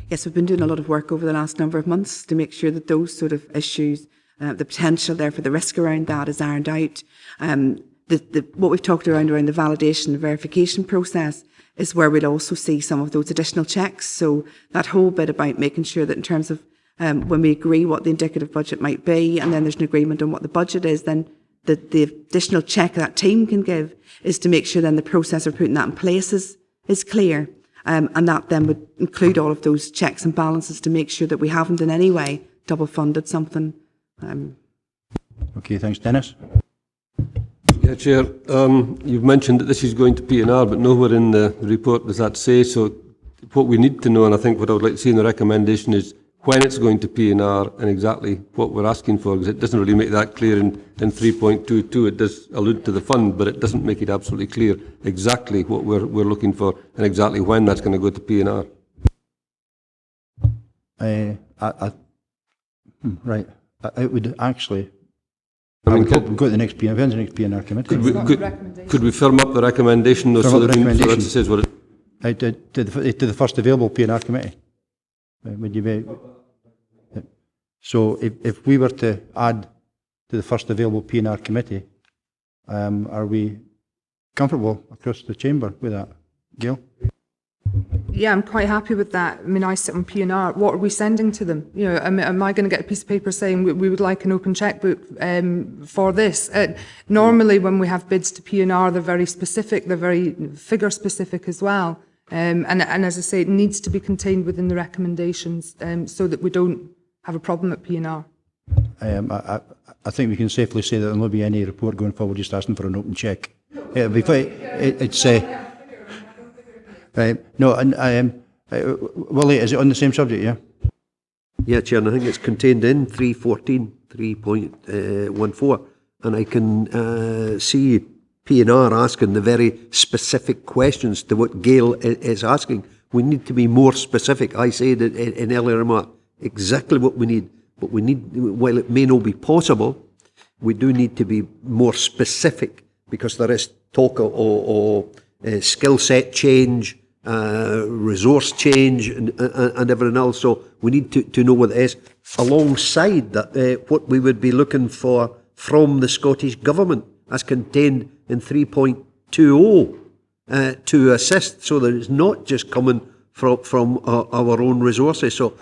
Yes, we've been doing a lot of work over the last number of months to make sure that those sort of issues, the potential there for the risk around that is ironed out. What we've talked around the validation and verification process is where we'll also see some of those additional checks. So that whole bit about making sure that in terms of when we agree what the indicative budget might be, and then there's an agreement on what the budget is, then the additional check that team can give is to make sure then the process of putting that in place is clear. And that then would include all of those checks and balances to make sure that we haven't in any way double funded something. Okay, thanks. Dennis? Yeah, Chair. You've mentioned that this is going to P&R, but nowhere in the report does that say. So what we need to know, and I think what I would like to see in the recommendation is when it's going to P&R and exactly what we're asking for, because it doesn't really make that clear in 3.22. It does allude to the fund, but it doesn't make it absolutely clear exactly what we're looking for and exactly when that's going to go to P&R. Right. I would actually... I would hope we go to the next P&R, the next P&R committee. Could we firm up the recommendation, though, so that says what it... To the first available P&R committee? Would you be... So if we were to add to the first available P&R committee, are we comfortable across the chamber with that? Gail? Yeah, I'm quite happy with that. I mean, I sit on P&R. What are we sending to them? You know, am I going to get a piece of paper saying we would like an open checkbook for this? Normally, when we have bids to P&R, they're very specific. They're very figure specific as well. And as I say, it needs to be contained within the recommendations so that we don't have a problem at P&R. I think we can safely say that there will not be any report going forward just asking for an open check. It's no, and Willie, is it on the same subject? Yeah. Yeah, Chair, and I think it's contained in 3.14, and I can see P&R asking the very specific questions to what Gail is asking. We need to be more specific. I said in earlier remark exactly what we need, but we need, while it may not be possible, we do need to be more specific, because there is talk of skill set change, resource change, and everything else. So we need to know what it is. Alongside that, what we would be looking for from the Scottish Government, as contained in 3.20, to assist, so that it's not just coming from our own resources. So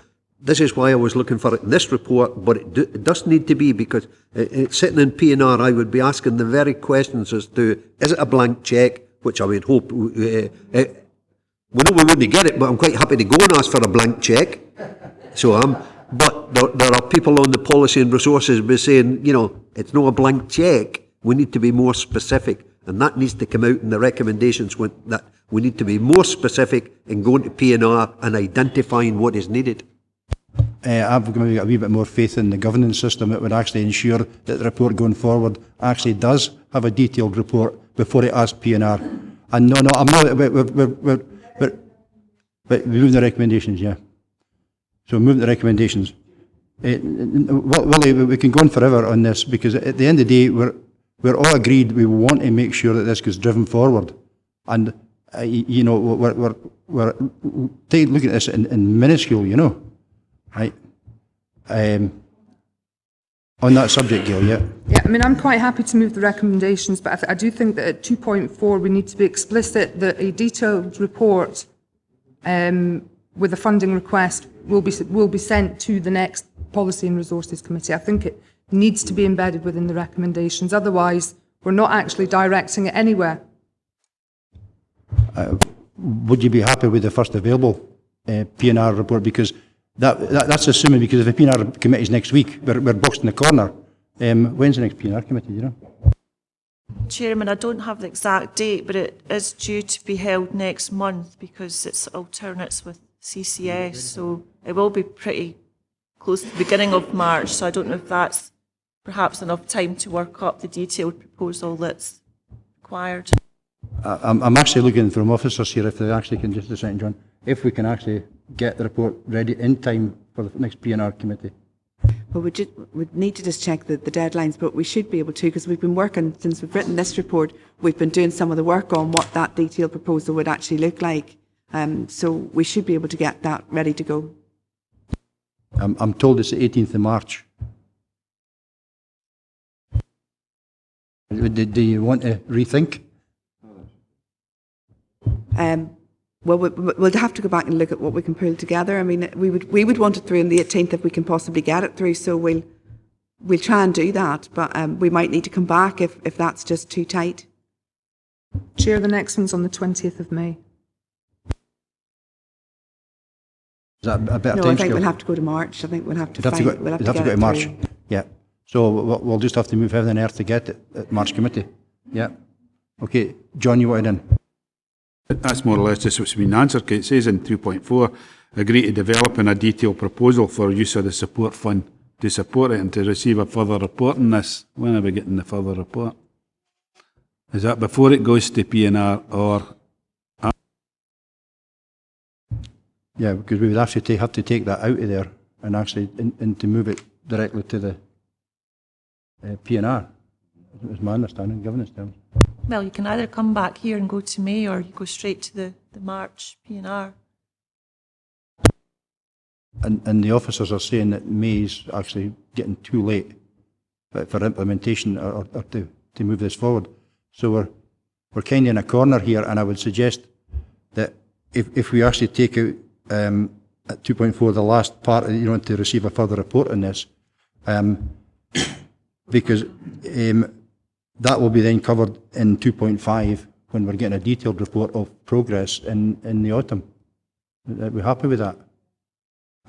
this is why I was looking for it in this report, but it does need to be, because sitting in P&R, I would be asking the very questions as to, is it a blank cheque, which I would hope, we know we wouldn't get it, but I'm quite happy to go and ask for a blank cheque. So but there are people on the policy and resources be saying, you know, it's not a blank cheque. We need to be more specific, and that needs to come out in the recommendations, that we need to be more specific in going to P&R and identifying what is needed. I've got a wee bit more faith in the governance system that would actually ensure that the report going forward actually does have a detailed report before it asks P&R. And no, I'm not. But we move the recommendations, yeah. So move the recommendations. Willie, we can go on forever on this, because at the end of the day, we're all agreed we want to make sure that this gets driven forward. And you know, we're looking at this in minuscule, you know, right? On that subject, Gail, yeah. Yeah, I mean, I'm quite happy to move the recommendations, but I do think that at 2.4 we need to be explicit that a detailed report with a funding request will be sent to the next Policy and Resources Committee. I think it needs to be embedded within the recommendations. Otherwise, we're not actually directing it anywhere. Would you be happy with the first available P&R report? Because that's assuming, because if the P&R committee is next week, we're boxed in the corner. When's the next P&R committee, do you know? Chairman, I don't have the exact date, but it is due to be held next month, because it's alternates with CCS, so it will be pretty close to the beginning of March, so I don't know if that's perhaps enough time to work up the detailed proposal that's required. I'm actually looking from officers here if they actually can, just a second, John, if we can actually get the report ready in time for the next P&R committee. Well, we need to just check the deadlines, but we should be able to, because we've been working, since we've written this report, we've been doing some of the work on what that detailed proposal would actually look like. So we should be able to get that ready to go. I'm told it's the 18th of March. Do you want to rethink? Well, we'll have to go back and look at what we can pull together. I mean, we would want it through on the 18th if we can possibly get it through. So we'll try and do that, but we might need to come back if that's just too tight. Chair, the next one's on the 20th of May. Is that a better No, time I think scale? we'll have to go to March. I think we'll have to We'll have to go to March. through. Yeah. So we'll just have to move heaven and earth to get it at March committee. Yeah. Okay, John, you wanted in? That's more or less just what's been answered. It says in 2.4, agree to develop in a detailed proposal for use of the support fund to support it and to receive a further report on this. When are we getting the further report? Is that before it goes to PNR or? Yeah, because we would actually have to take that out of there and actually and to move it directly to the PNR, is my understanding, governance terms. Well, you can either come back here and go to May, or you go straight to the March PNR. And the officers are saying that May's actually getting too late for implementation or to move this forward. So we're kind of in a corner here, and I would suggest that if we actually take out at 2.4 the last part, to receive a further report on this, because that will be then covered in 2.5 when we're getting a detailed report of progress in the autumn. Are we happy with that?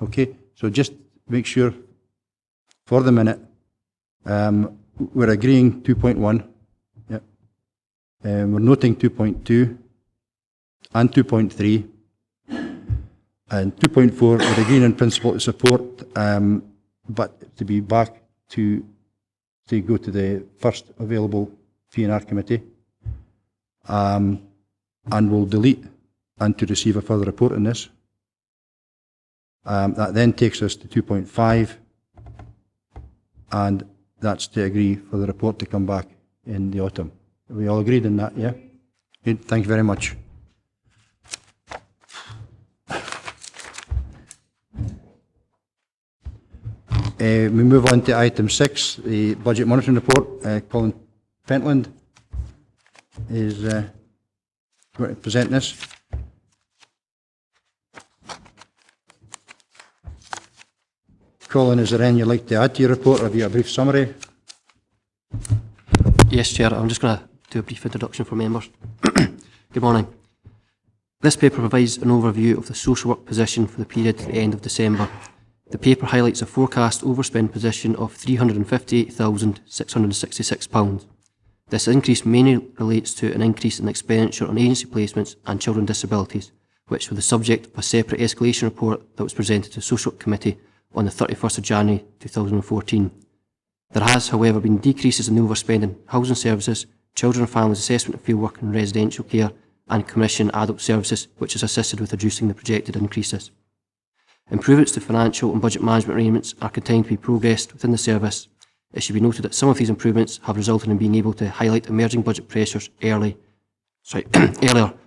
Okay, so just make sure for the minute we're agreeing 2.1. Yeah. We're noting 2.2 and 2.3. And 2.4, we're agreeing in principle to support, but to be back to go to the first available PNR committee. And we'll delete and to receive a further report on this. That then takes us to 2.5, and that's to agree for the report to come back in the autumn. Are we all agreed on that, yeah? Good, thank you very much. We move on to item 6, the budget monitoring report. Colin Pentland is going to present this. Colin, is there anything you'd like to add to your report, or have you a brief summary? Yes, Chair. I'm just going to do a brief introduction for members. Good morning. This paper provides an overview of the social work position for the period to the end of December. The paper highlights a forecast overspend position of £358,666. This increase mainly relates to an increase in expenditure on agency placements and children with disabilities, which were the subject of a separate escalation report that was presented to the Social Work Committee on the 31st of January 2014. There has, however, been decreases in the overspend in housing services, children and families assessment and fieldwork and residential care, and commission adult services, which has assisted with reducing the projected increases. Improvements to financial and budget management arrangements are continuing to be progressed within the service. It should be noted that some of these improvements have resulted in being able to highlight emerging budget pressures earlier,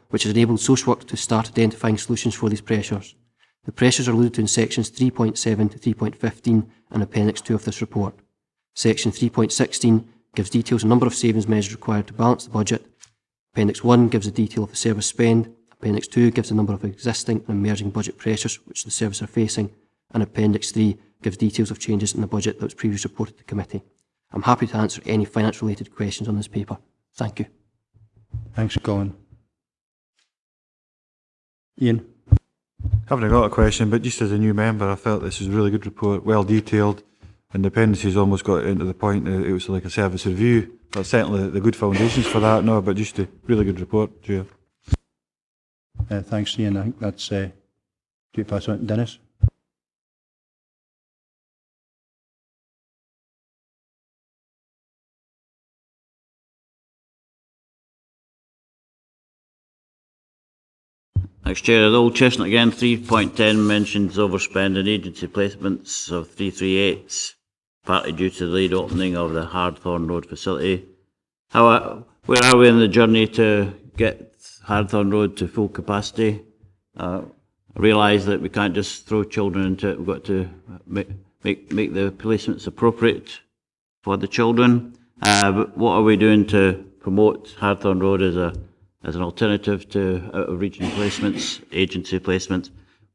which has enabled social work to start identifying solutions for these pressures. The pressures are alluded to in sections 3.7 to 3.15 and Appendix 2 of this report. Section 3.16 gives details on the number of savings measures required to balance the budget. Appendix 1 gives a detail of the service spend. Appendix 2 gives the number of existing and emerging budget pressures which the service are facing, and Appendix 3 gives details of changes in the budget that was previously reported to committee. I'm happy to answer any finance-related questions on this paper. Thank you. Thanks, Colin. Ian? Haven't got a question, but just as a new member, I felt this was a really good report, well detailed, and dependencies almost got into the point that it was like a service review. That's certainly the good foundations for that, no, but just a really good report, Chair. Thanks, Ian. I think that's do you pass on to Dennis? Thanks, Chair. The old chestnut again. 3.10 mentions overspend in agency placements of 338, partly due to the late opening of the Hardthorn Road facility. Where are we in the journey to get Hardthorn Road to full capacity? I realise that we can't just throw children into it. We've got to make the placements appropriate for the children. But what are we doing to promote Hardthorn Road as an alternative to out-of-region placements, agency placements?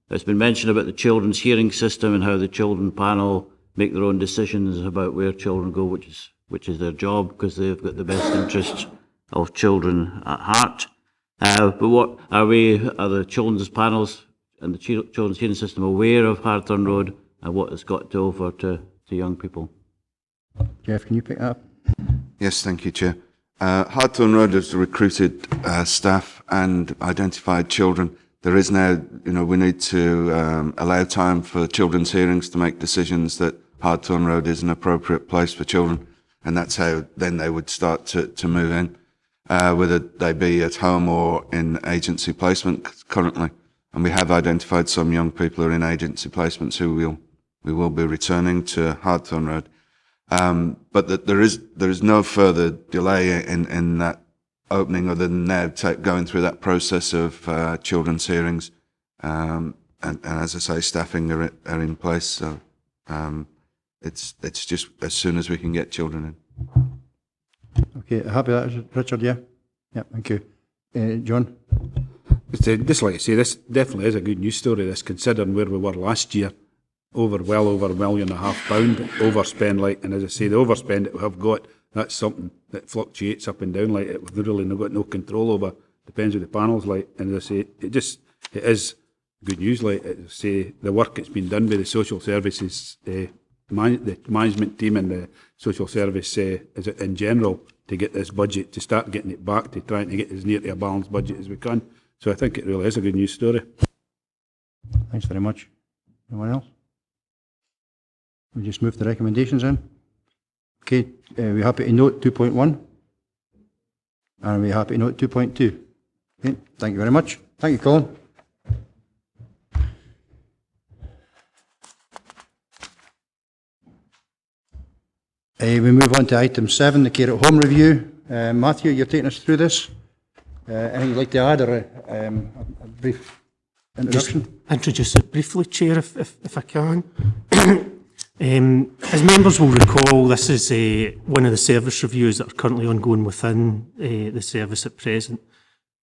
It's been mentioned about the children's hearing system and how the children panel make their own decisions about where children go, which is their job because they've got the best interests of children at heart. But what are the children's panels and the children's hearing system aware of Hardthorn Road and what it's got to offer to young people? Jeff, can you pick that up? Yes, thank you, Chair. Hardthorn Road has recruited staff and identified children. There is now, we need to allow time for children's hearings to make decisions that Hardthorne Road is an appropriate place for children, and that's how then they would start to move in, whether they be at home or in agency placement currently. And we have identified some young people who are in agency placements who we will be returning to Hardthorne Road. But that there is no further delay in that opening other than now going through that process of children's hearings. And as I say, staffing are in place. So it's just as soon as we can get children in. Okay, happy with that, Richard, yeah? Yeah, thank you. John? Just like I say, this definitely is a good news story, this, considering where we were last year. Well over £1.5 million overspend, and as I say, the overspend that we have got, that's something that fluctuates up and down, we've really got no control over, depends what the panel's like, and as I say, it is good news, as I say, the work that's been done by the social services, the management team and the social service in general, to get this budget, to start getting it back, to trying to get as near to a balanced budget as we can. So I think it really is a good news story. Thanks very much. Anyone else? We just move the recommendations in. Okay, we're happy to note 2.1, and we're happy to note 2.2. Okay, thank you very much. Thank you, Colin. We move on to item 7, the Care at Home review. Matthew, you're taking us through this. Anything you'd like to add, or a brief introduction? Just introduce it briefly, Chair, if I can. As members will recall, this is one of the service reviews that are currently ongoing within the service at present.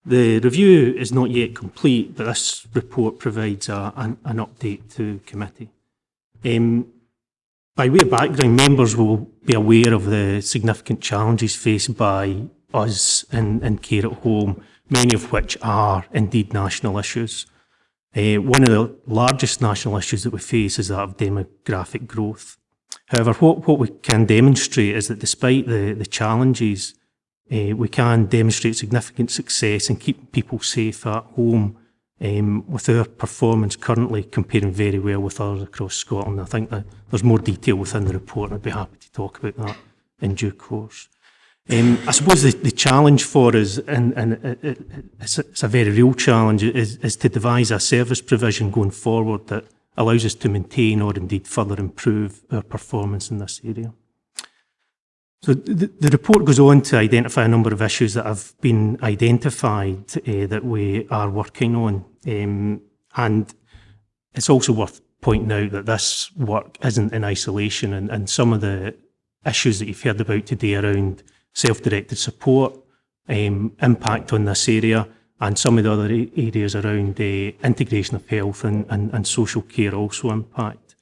The review is not yet complete, but this report provides an update to committee. By way of background, members will be aware of the significant challenges faced by us in care at home, many of which are indeed national issues. One of the largest national issues that we face is that of demographic growth. However, what we can demonstrate is that despite the challenges, we can demonstrate significant success in keeping people safe at home, with our performance currently comparing very well with others across Scotland. I think that there's more detail within the report, and I'd be happy to talk about that in due course. I suppose the challenge for us, and it's a very real challenge, is to devise a service provision going forward that allows us to maintain or indeed further improve our performance in this area. So the report goes on to identify a number of issues that have been identified that we are working on, and it's also worth pointing out that this work isn't in isolation, and some of the issues that you've heard about today around self-directed support, impact on this area, and some of the other areas around the integration of health and social care also impact.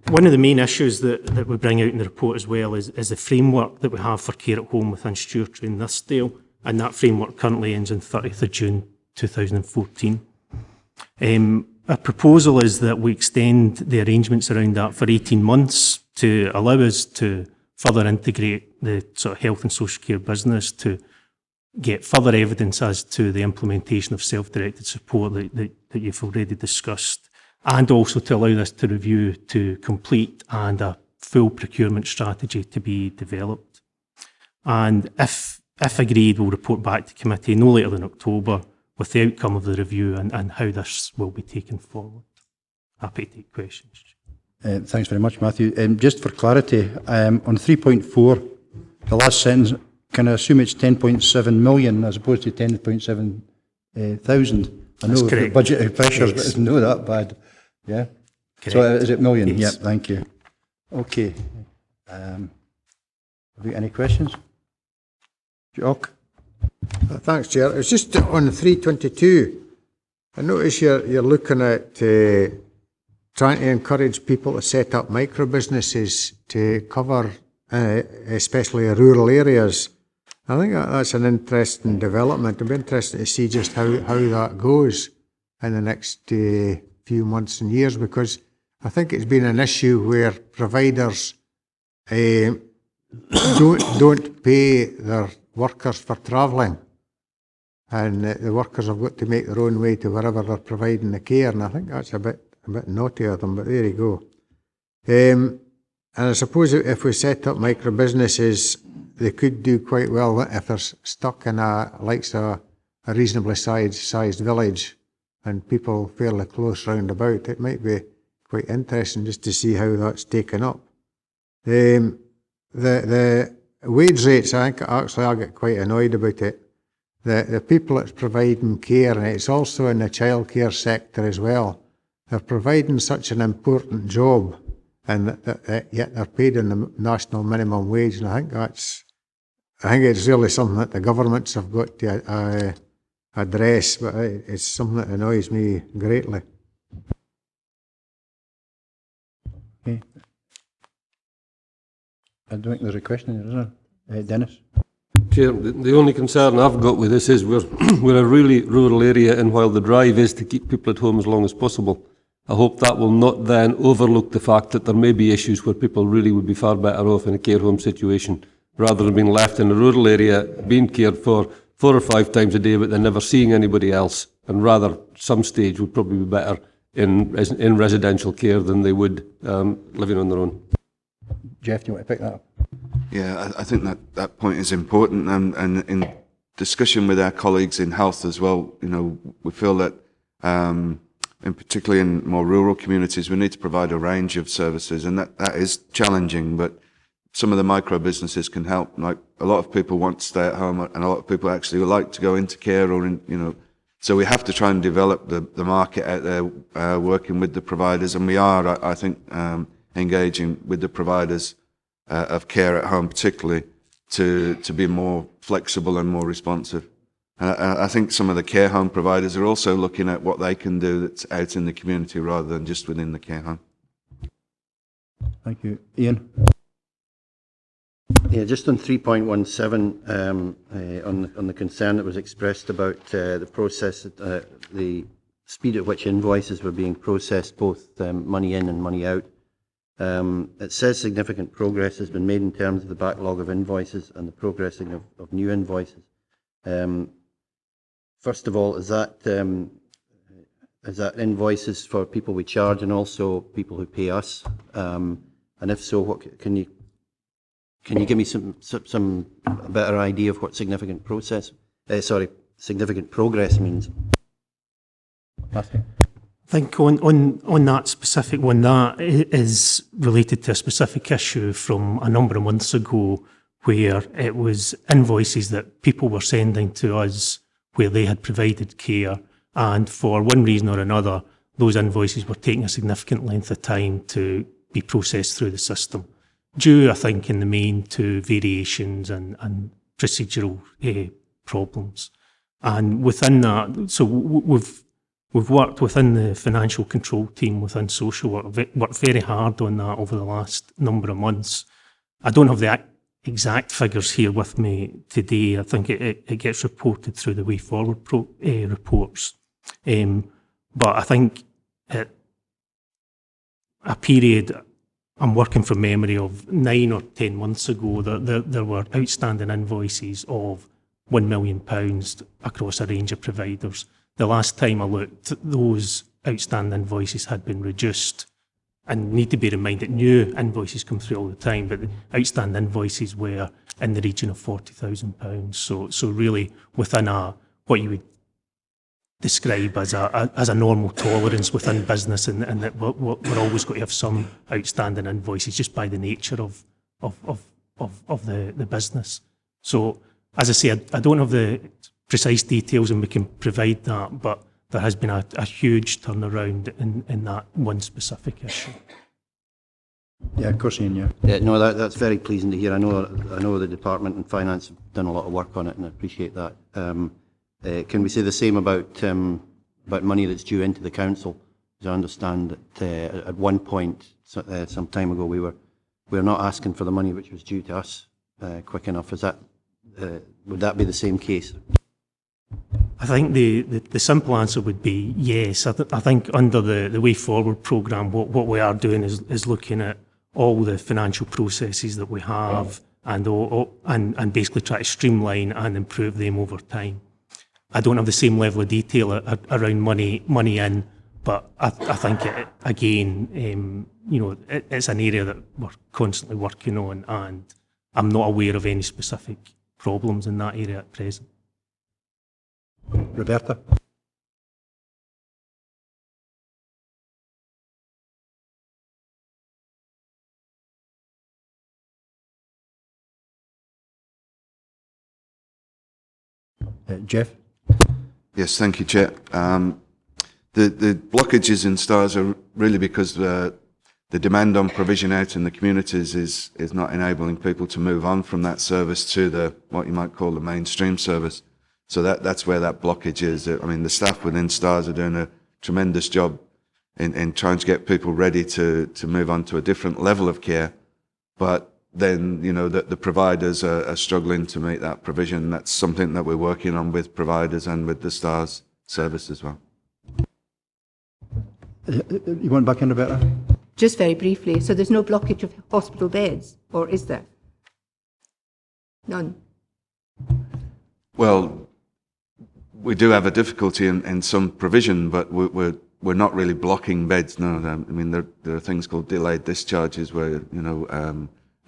One of the main issues that we bring out in the report as well is the framework that we have for care at home within Stewardship in this deal, and that framework currently ends on 30th of June 2014. Our proposal is that we extend the arrangements around that for 18 months to allow us to further integrate the sort of health and social care business, to get further evidence as to the implementation of self-directed support that you've already discussed, and also to allow this to review to complete and a full procurement strategy to be developed. And if agreed, we'll report back to committee no later than October with the outcome of the review and how this will be taken forward. Happy to take questions. Thanks very much, Matthew. Just for clarity, on 3.4, the last sentence, can I assume it's 10.7 million as opposed to 10.7 thousand? I know the budgetary pressures, but it's not that bad. Yeah? Correct. So is it million? Yes. Yep, thank you. Okay. Have you got any questions? Jock? Thanks, Chair. It's just on 322. I notice you're looking at trying to encourage people to set up micro businesses to cover especially rural areas. I think that's an interesting development. It'll be interesting to see just how that goes in the next few months and years, because I think it's been an issue where providers don't pay their workers for travelling. and the workers have got to make their own way to wherever they're providing the care, and I think that's a bit naughty of them, but there you go. And I suppose if we set up micro businesses, they could do quite well if they're stuck in a reasonably sized village and people fairly close round about. It might be quite interesting just to see how that's taken up. The wage rates, I think actually I get quite annoyed about it. The people that's providing care, and it's also in the childcare sector as well, they're providing such an important job, and yet they're paid in the national minimum wage, and I think it's really something that the governments have got to address, but it's something that annoys me greatly. Okay. I don't think there's a question here, is there? Dennis? Chair, the only concern I've got with this is we're a really rural area, and while the drive is to keep people at home as long as possible, I hope that will not then overlook the fact that there may be issues where people really would be far better off in a care home situation, rather than being left in a rural area, being cared for 4 or 5 times a day, but then never seeing anybody else, and rather some stage would probably be better in residential care than they would living on their own. Jeff, do you want to pick that up? Yeah, I think that point is important, and in discussion with our colleagues in health as well, you know, we feel that, and particularly in more rural communities, we need to provide a range of services, and that is challenging, but some of the micro businesses can help. Like, a lot of people want to stay at home, and a lot of people actually would like to go into care, or so we have to try and develop the market out there, working with the providers, and we are, I think, engaging with the providers of care at home, particularly to be more flexible and more responsive. And I think some of the care home providers are also looking at what they can do that's out in the community rather than just within the care home. Thank you. Ian? Yeah, just on 3.17, on the concern that was expressed about the process, the speed at which invoices were being processed, both money in and money out. It says significant progress has been made in terms of the backlog of invoices and the progressing of new invoices. First of all, is that invoices for people we charge and also people who pay us? And if so, what can you give me some better idea of what significant progress means? Matthew? I think on that specific one, that is related to a specific issue from a number of months ago, where it was invoices that people were sending to us where they had provided care, and for one reason or another, those invoices were taking a significant length of time to be processed through the system, due, I think, in the main to variations and procedural problems. And within that, so we've worked within the financial control team within social work, worked very hard on that over the last number of months. I don't have the exact figures here with me today. I think it gets reported through the Way Forward reports. But I think at a period, I'm working from memory, of 9 or 10 months ago, that there were outstanding invoices of £1 million across a range of providers. The last time I looked, those outstanding invoices had been reduced. And need to bear in mind that new invoices come through all the time, but the outstanding invoices were in the region of £40,000. So really within what you would describe as a normal tolerance within business, and that we're always going to have some outstanding invoices just by the nature of the business. So as I say, I don't have the precise details, and we can provide that, but there has been a huge turnaround in that one specific issue. Yeah, of course, Ian, Yeah, no, that's very pleasing to hear. I know the department and finance have done a lot of work on it, and I appreciate that. Can we say the same about money that's due into the council? As I understand that at one point, some time ago, we were not asking for the money which was due to us quick enough. Would that be the same case? I think the simple answer would be yes. I think under the Way Forward programme, what we are doing is looking at all the financial processes that we have and basically try to streamline and improve them over time. I don't have the same level of detail around money in, but I think again, it's an area that we're constantly working on, and I'm not aware of any specific problems in that area at present. Roberta? Jeff? Yes, thank you, Chair. The blockages in STARS are really because the demand on provision out in the communities is not enabling people to move on from that service to the what you might call the mainstream service. So that's where that blockage is. I mean, the staff within STARS are doing a tremendous job in trying to get people ready to move on to a different level of care, but then the providers are struggling to meet that provision. That's something that we're working on with providers and with the STARS service as well. You want back in, Roberta? Just very briefly, so there's no blockage of hospital beds, or is there? None. Well, we do have a difficulty in some provision, but we're not really blocking beds. No, I mean there are things called delayed discharges where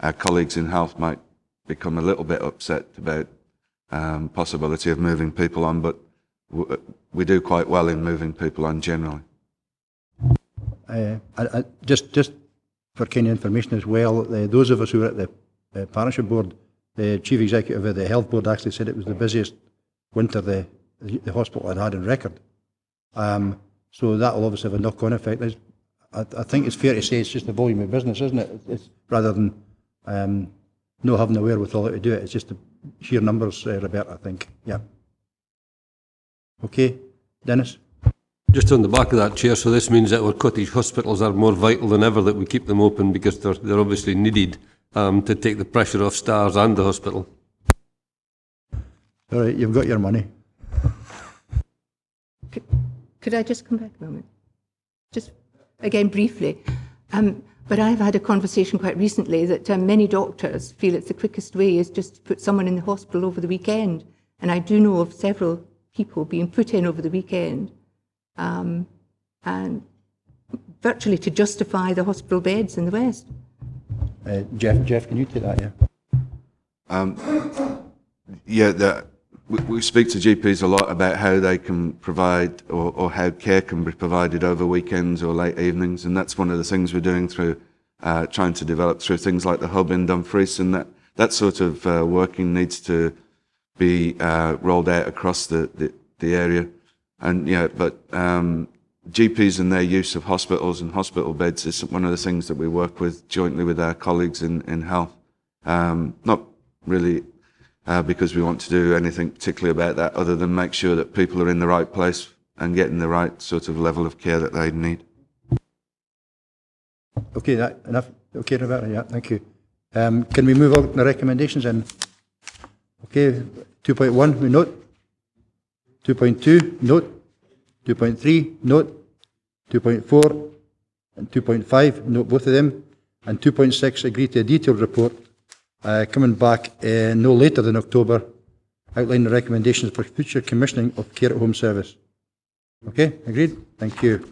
our colleagues in health might become a little bit upset about possibility of moving people on, but we do quite well in moving people on generally. Just for kind of information as well, those of us who were at the partnership board, the chief executive of the health board actually said it was the busiest winter the hospital had in record. So that will obviously have a knock-on effect. I think it's fair to say it's just the volume of business, isn't it? It's rather than not having the wherewithal to do it. It's just the sheer numbers, Roberta, I think. Yeah. Okay, Dennis? Just on the back of that, Chair, so this means that our cottage hospitals are more vital than ever, that we keep them open because they're obviously needed to take the pressure off STARS and the hospital. All right, you've got your money. Could I just come back a moment? Just again briefly. But I've had a conversation quite recently that many doctors feel it's the quickest way is just to put someone in the hospital over the weekend. And I do know of several people being put in over the weekend. And virtually to justify the hospital beds in the West. Jeff, can you take that, yeah? We speak to GPs a lot about how they can provide or how care can be provided over weekends or late evenings, and that's one of the things we're doing through trying to develop through things like the hub in Dumfries, and that sort of working needs to be rolled out across the area. And but GPs and their use of hospitals and hospital beds is one of the things that we work with jointly with our colleagues in health. Not really because we want to do anything particularly about that other than make sure that people are in the right place and getting the right sort of level of care that they need. Okay, that enough? Okay, Roberta, yeah, thank you. Can we move on to the recommendations then? Okay, 2.1, we note. 2.2, note. 2.3, note. 2.4 and 2.5, note both of them. And 2.6, agree to a detailed report coming back no later than October, outlining the recommendations for future commissioning of care at home service. Okay, agreed? Thank you.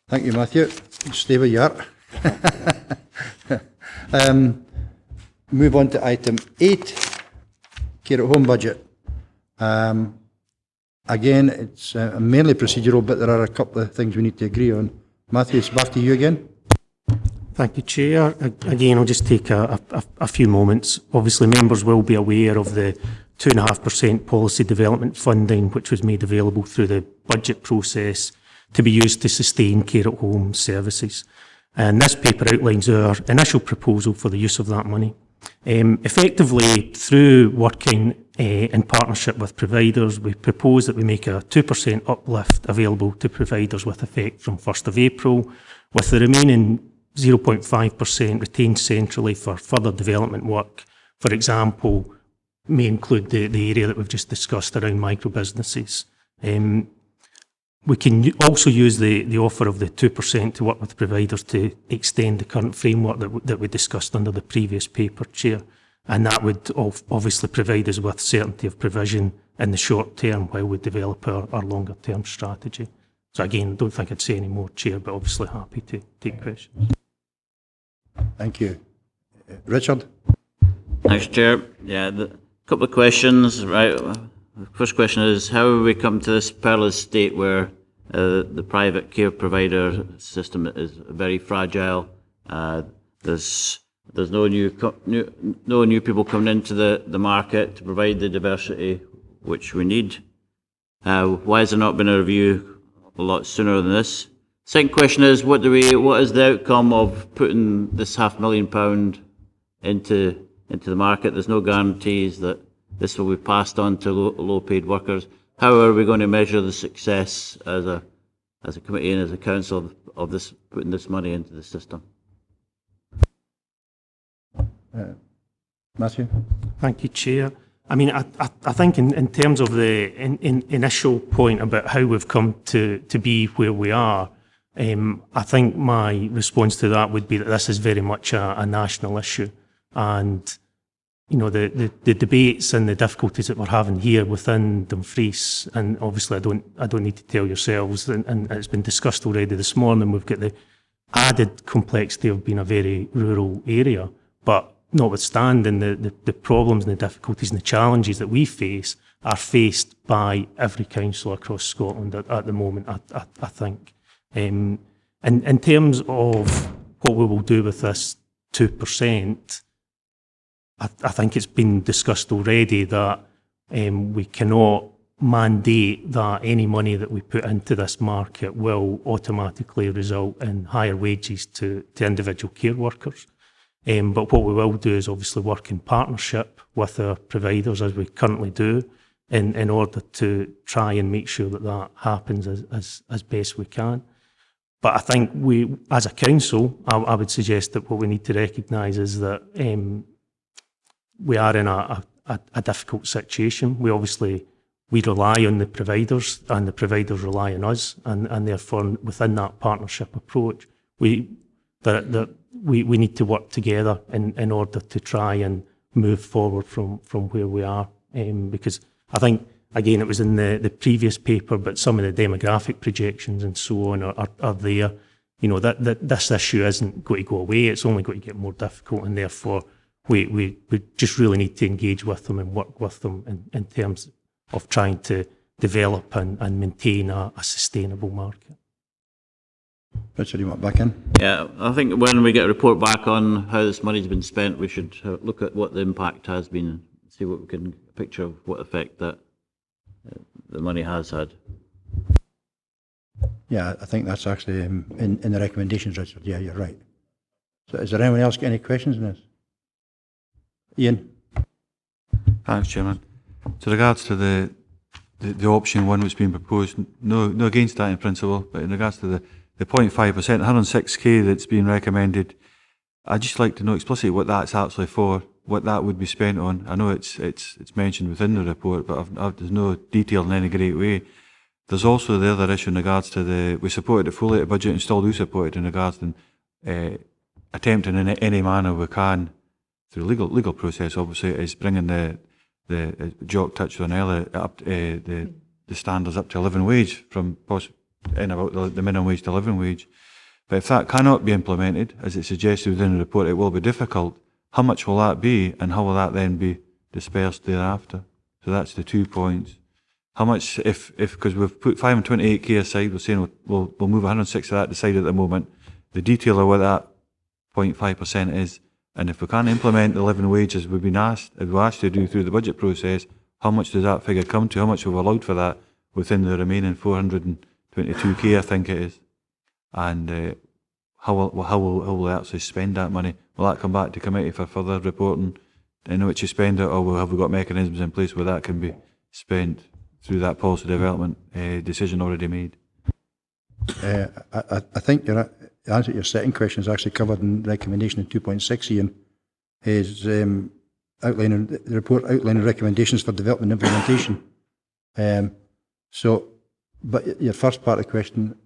Thank you, Matthew. Stay where you are. Move on to item 8, care at home budget. Again, it's mainly procedural, but there are a couple of things we need to agree on. Matthew, it's back to you again. Thank you, Chair. Again, I'll just take a few moments. Obviously, members will be aware of the 2.5% policy development funding, which was made available through the budget process to be used to sustain care at home services. And this paper outlines our initial proposal for the use of that money. Effectively, through working in partnership with providers, we propose that we make a 2% uplift available to providers with effect from 1st of April, with the remaining 0.5% retained centrally for further development work. For example, may include the area that we've just discussed around micro-businesses. We can also use the offer of the 2% to work with providers to extend the current framework that we discussed under the previous paper, Chair. And that would obviously provide us with certainty of provision in the short term while we develop our longer term strategy. So again, I don't think I'd say any more, Chair, but obviously happy to take questions. Thank you. Richard? Thanks, Chair. Yeah, a couple of questions. Right. The first question is, how have we come to this perilous state where the private care provider system is very fragile? There's no new people coming into the market to provide the diversity which we need. Why has there not been a review a lot sooner than this? Second question is, what is the outcome of putting this £500,000 into the market? There's no guarantees that this will be passed on to low-paid workers. How are we going to measure the success as a committee and as a council of this, putting this money into the system? Matthew? Thank you, Chair. I mean, I think in terms of the initial point about how we've come to be where we are, I think my response to that would be that this is very much a national issue. And, you know, the debates and the difficulties that we're having here within Dumfries, and obviously I don't need to tell yourselves, and it's been discussed already this morning, we've got the added complexity of being a very rural area. But notwithstanding the problems and the difficulties and the challenges that we face are faced by every council across Scotland at the moment, I think. In terms of what we will do with this 2%, I think it's been discussed already that we cannot mandate that any money that we put into this market will automatically result in higher wages to individual care workers. But what we will do is obviously work in partnership with our providers, as we currently do, in order to try and make sure that happens as best we can. But I think we, as a council, I would suggest that what we need to recognise is that we are in a difficult situation. We rely on the providers, and the providers rely on us, and therefore within that partnership approach, we need to work together in order to try and move forward from where we are. Because I think, again, it was in the previous paper, but some of the demographic projections and so on are there. You know, that this issue isn't going to go away, it's only going to get more difficult, and therefore we just really need to engage with them and work with them in terms of trying to develop and maintain a sustainable market. Richard, you want back in? Yeah, I think when we get a report back on how this money's been spent, we should look at what the impact has been, see what we can picture of what effect that the money has had. Yeah, I think that's actually in the recommendations, Richard. Yeah, you're right. So is there anyone else got any questions on this? Ian? Thanks, Chairman. To regards to the option one which has been proposed, no against that in principle, but in regards to the 0.5%, 106k that's been recommended, I'd just like to know explicitly what that's actually for, what that would be spent on. I know it's mentioned within the report, but there's no detail in any great way. There's also the other issue in regards to we supported it fully at budget and still do support it in regards to attempting in any manner we can through legal process, obviously, is bringing the Jock touched on earlier, up the standards up to living wage from in about the minimum wage to living wage. But if that cannot be implemented, as it suggested within the report, it will be difficult. How much will that be, and how will that then be dispersed thereafter? So that's the 2 points. How much, because we've put 528k aside, we're saying we'll move 106 of that aside at the moment. The detail of what that 0.5% is, and if we can't implement the living wage as we've been asked to do through the budget process, how much does that figure come to? How much have we allowed for that within the remaining 422k, I think it is? And how will we actually spend that money? Will that come back to committee for further reporting in which you spend it, or have we got mechanisms in place where that can be spent through that policy development decision already made? I think the answer to your second question is actually covered in recommendation in 2.6, Ian, is outlining the report outlining recommendations for development and implementation. But your first part of the question,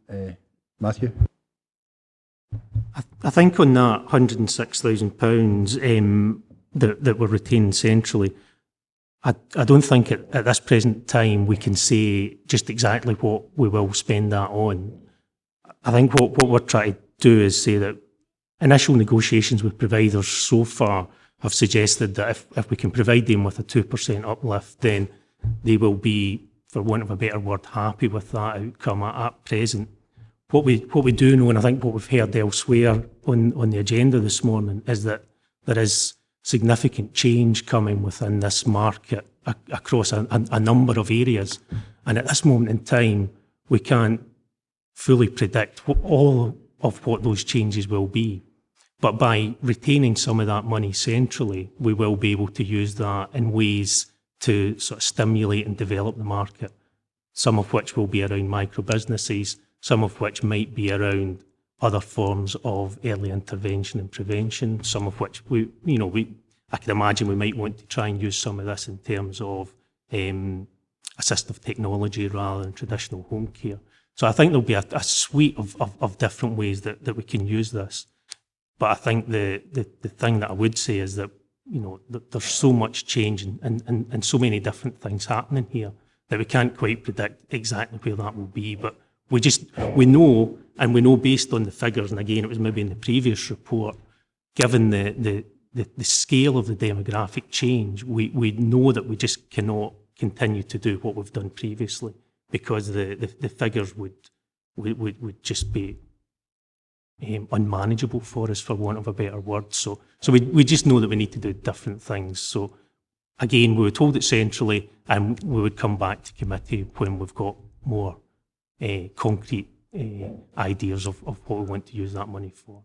Matthew? I think on that £106,000 that were retained centrally, I don't think at this present time we can say just exactly what we will spend that on. I think what we're trying to do is say that initial negotiations with providers so far have suggested that if we can provide them with a 2% uplift, then they will be, for want of a better word, happy with that outcome at present. What we do know, and I think what we've heard elsewhere on the agenda this morning, is that there is significant change coming within this market across a number of areas. And at this moment in time, we can't fully predict all of what those changes will be. But by retaining some of that money centrally, we will be able to use that in ways to sort of stimulate and develop the market, some of which will be around micro businesses, some of which might be around other forms of early intervention and prevention, some of which I can imagine we might want to try and use some of this in terms of assistive technology rather than traditional home care. So I think there'll be a suite of different ways that we can use this. But I think the thing that I would say is that, that there's so much change and so many different things happening here that we can't quite predict exactly where that will be. But we know based on the figures, and again, it was maybe in the previous report, given the scale of the demographic change, we know that we just cannot continue to do what we've done previously, because the figures would just be unmanageable for us, for want of a better word. So we just know that we need to do different things. So again, we were told it centrally, and we would come back to committee when we've got more concrete ideas of what we want to use that money for.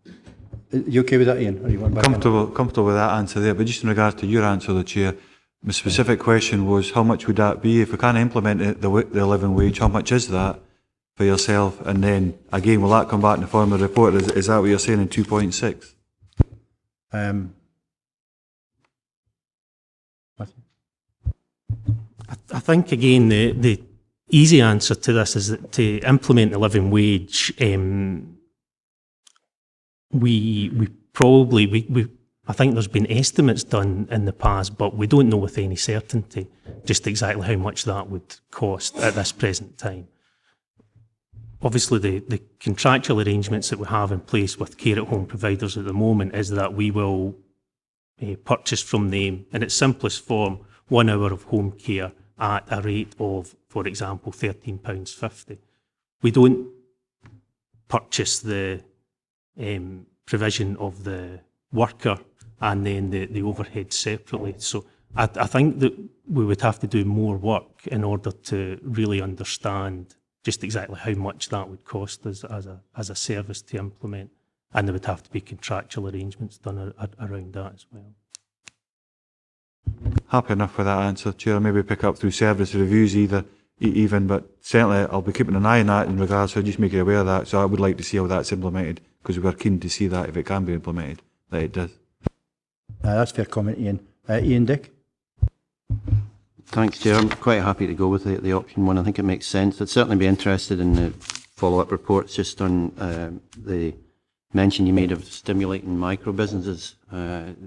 You okay with that, Ian? Or you want back comfortable with that answer there, but just in regard to your answer, the Chair, my specific question was, how much would that be if we can't implement the living wage? How much is that for yourself? And then again, will that come back in the form of a report? Is that what you're saying in 2.6? I think again the easy answer to this is that to implement the living wage, I think there's been estimates done in the past, but we don't know with any certainty just exactly how much that would cost at this present time. Obviously, the contractual arrangements that we have in place with care at home providers at the moment is that we will purchase from them, in its simplest form, 1 hour of home care at a rate of, for example, £13.50. We don't purchase the provision of the worker and then the overhead separately. So I think that we would have to do more work in order to really understand just exactly how much that would cost us as a service to implement, and there would have to be contractual arrangements done around that as well. Happy enough with that answer, Chair. Maybe pick up through service reviews even, but certainly I'll be keeping an eye on that in regards to just make you aware of that. So I would like to see how that's implemented, because we're keen to see that if it can be implemented, that it does. That's a fair comment, Ian. Ian Dick? Thanks, Chair. I'm quite happy to go with the option one. I think it makes sense. I'd certainly be interested in the follow-up reports just on the mention you made of stimulating micro businesses,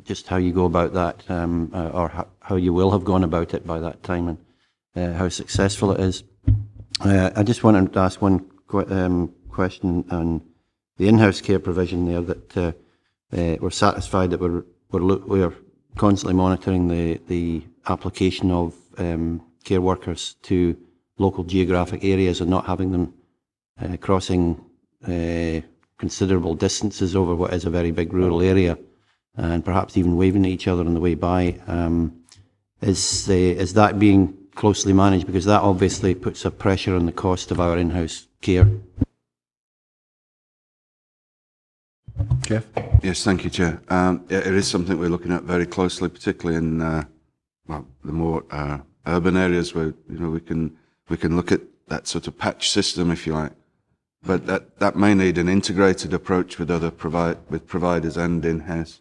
just how you go about that, or how you will have gone about it by that time, and how successful it is. I just wanted to ask one question on the in-house care provision there, that we're satisfied that we're constantly monitoring the application of care workers to local geographic areas and not having them crossing considerable distances over what is a very big rural area, and perhaps even waving at each other on the way by. Is that being closely managed? Because that obviously puts a pressure on the cost of our in-house care. Jeff? Yes, thank you, Chair. It is something we're looking at very closely, particularly in the more urban areas where we can look at that sort of patch system, if you like. But that may need an integrated approach with other providers and in-house,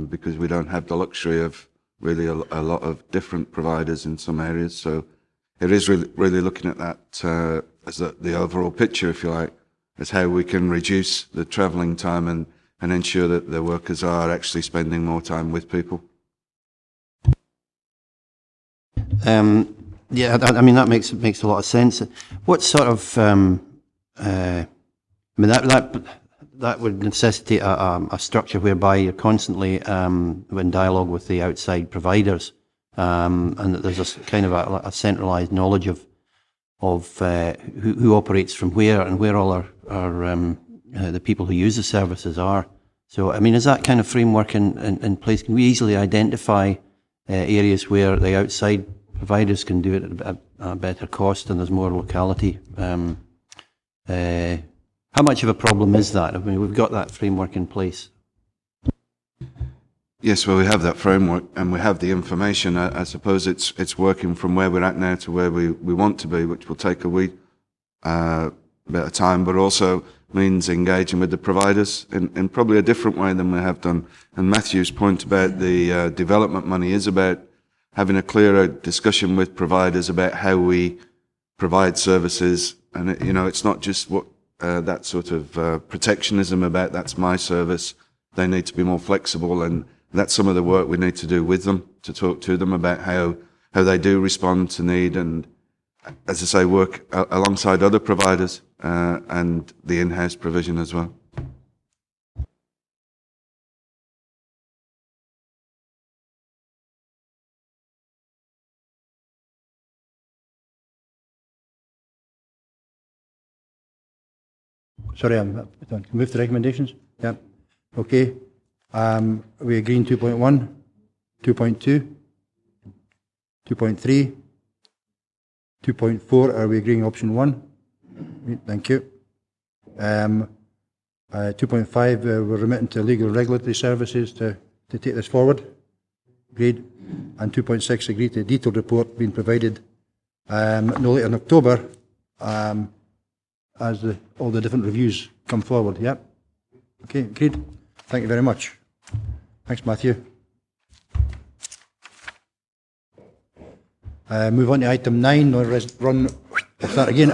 because we don't have the luxury of really a lot of different providers in some areas. So it is really looking at that as the overall picture, if you like, as how we can reduce the travelling time and ensure that the workers are actually spending more time with people. Yeah, I mean, that makes a lot of sense. What sort of, I mean, that would necessitate a structure whereby you're constantly in dialogue with the outside providers, and that there's a kind of a centralised knowledge of who operates from where and where all the people who use the services are. So, I mean, is that kind of framework in place? Can we easily identify areas where the outside providers can do it at a better cost and there's more locality? How much of a problem is that? I mean, we've got that framework in place. Yes, well, we have that framework and we have the information. I suppose it's working from where we're at now to where we want to be, which will take a wee bit of time, but also means engaging with the providers in probably a different way than we have done. And Matthew's point about the development money is about having a clearer discussion with providers about how we provide services. And, it's not just what that sort of protectionism about that's my service. They need to be more flexible, and that's some of the work we need to do with them, to talk to them about how they do respond to need, and, as I say, work alongside other providers and the in-house provision as well. Sorry, can we move to recommendations? Yeah. Okay. We agreeing 2.1, 2.2, 2.3, 2.4. Are we agreeing option 1? Thank you. 2.5, we're remitting to legal and regulatory services to take this forward. Agreed. And 2.6, agreed to a detailed report being provided no later in October as all the different reviews come forward. Yeah. Okay, agreed. Thank you very much. Thanks, Matthew. Move on to item 9,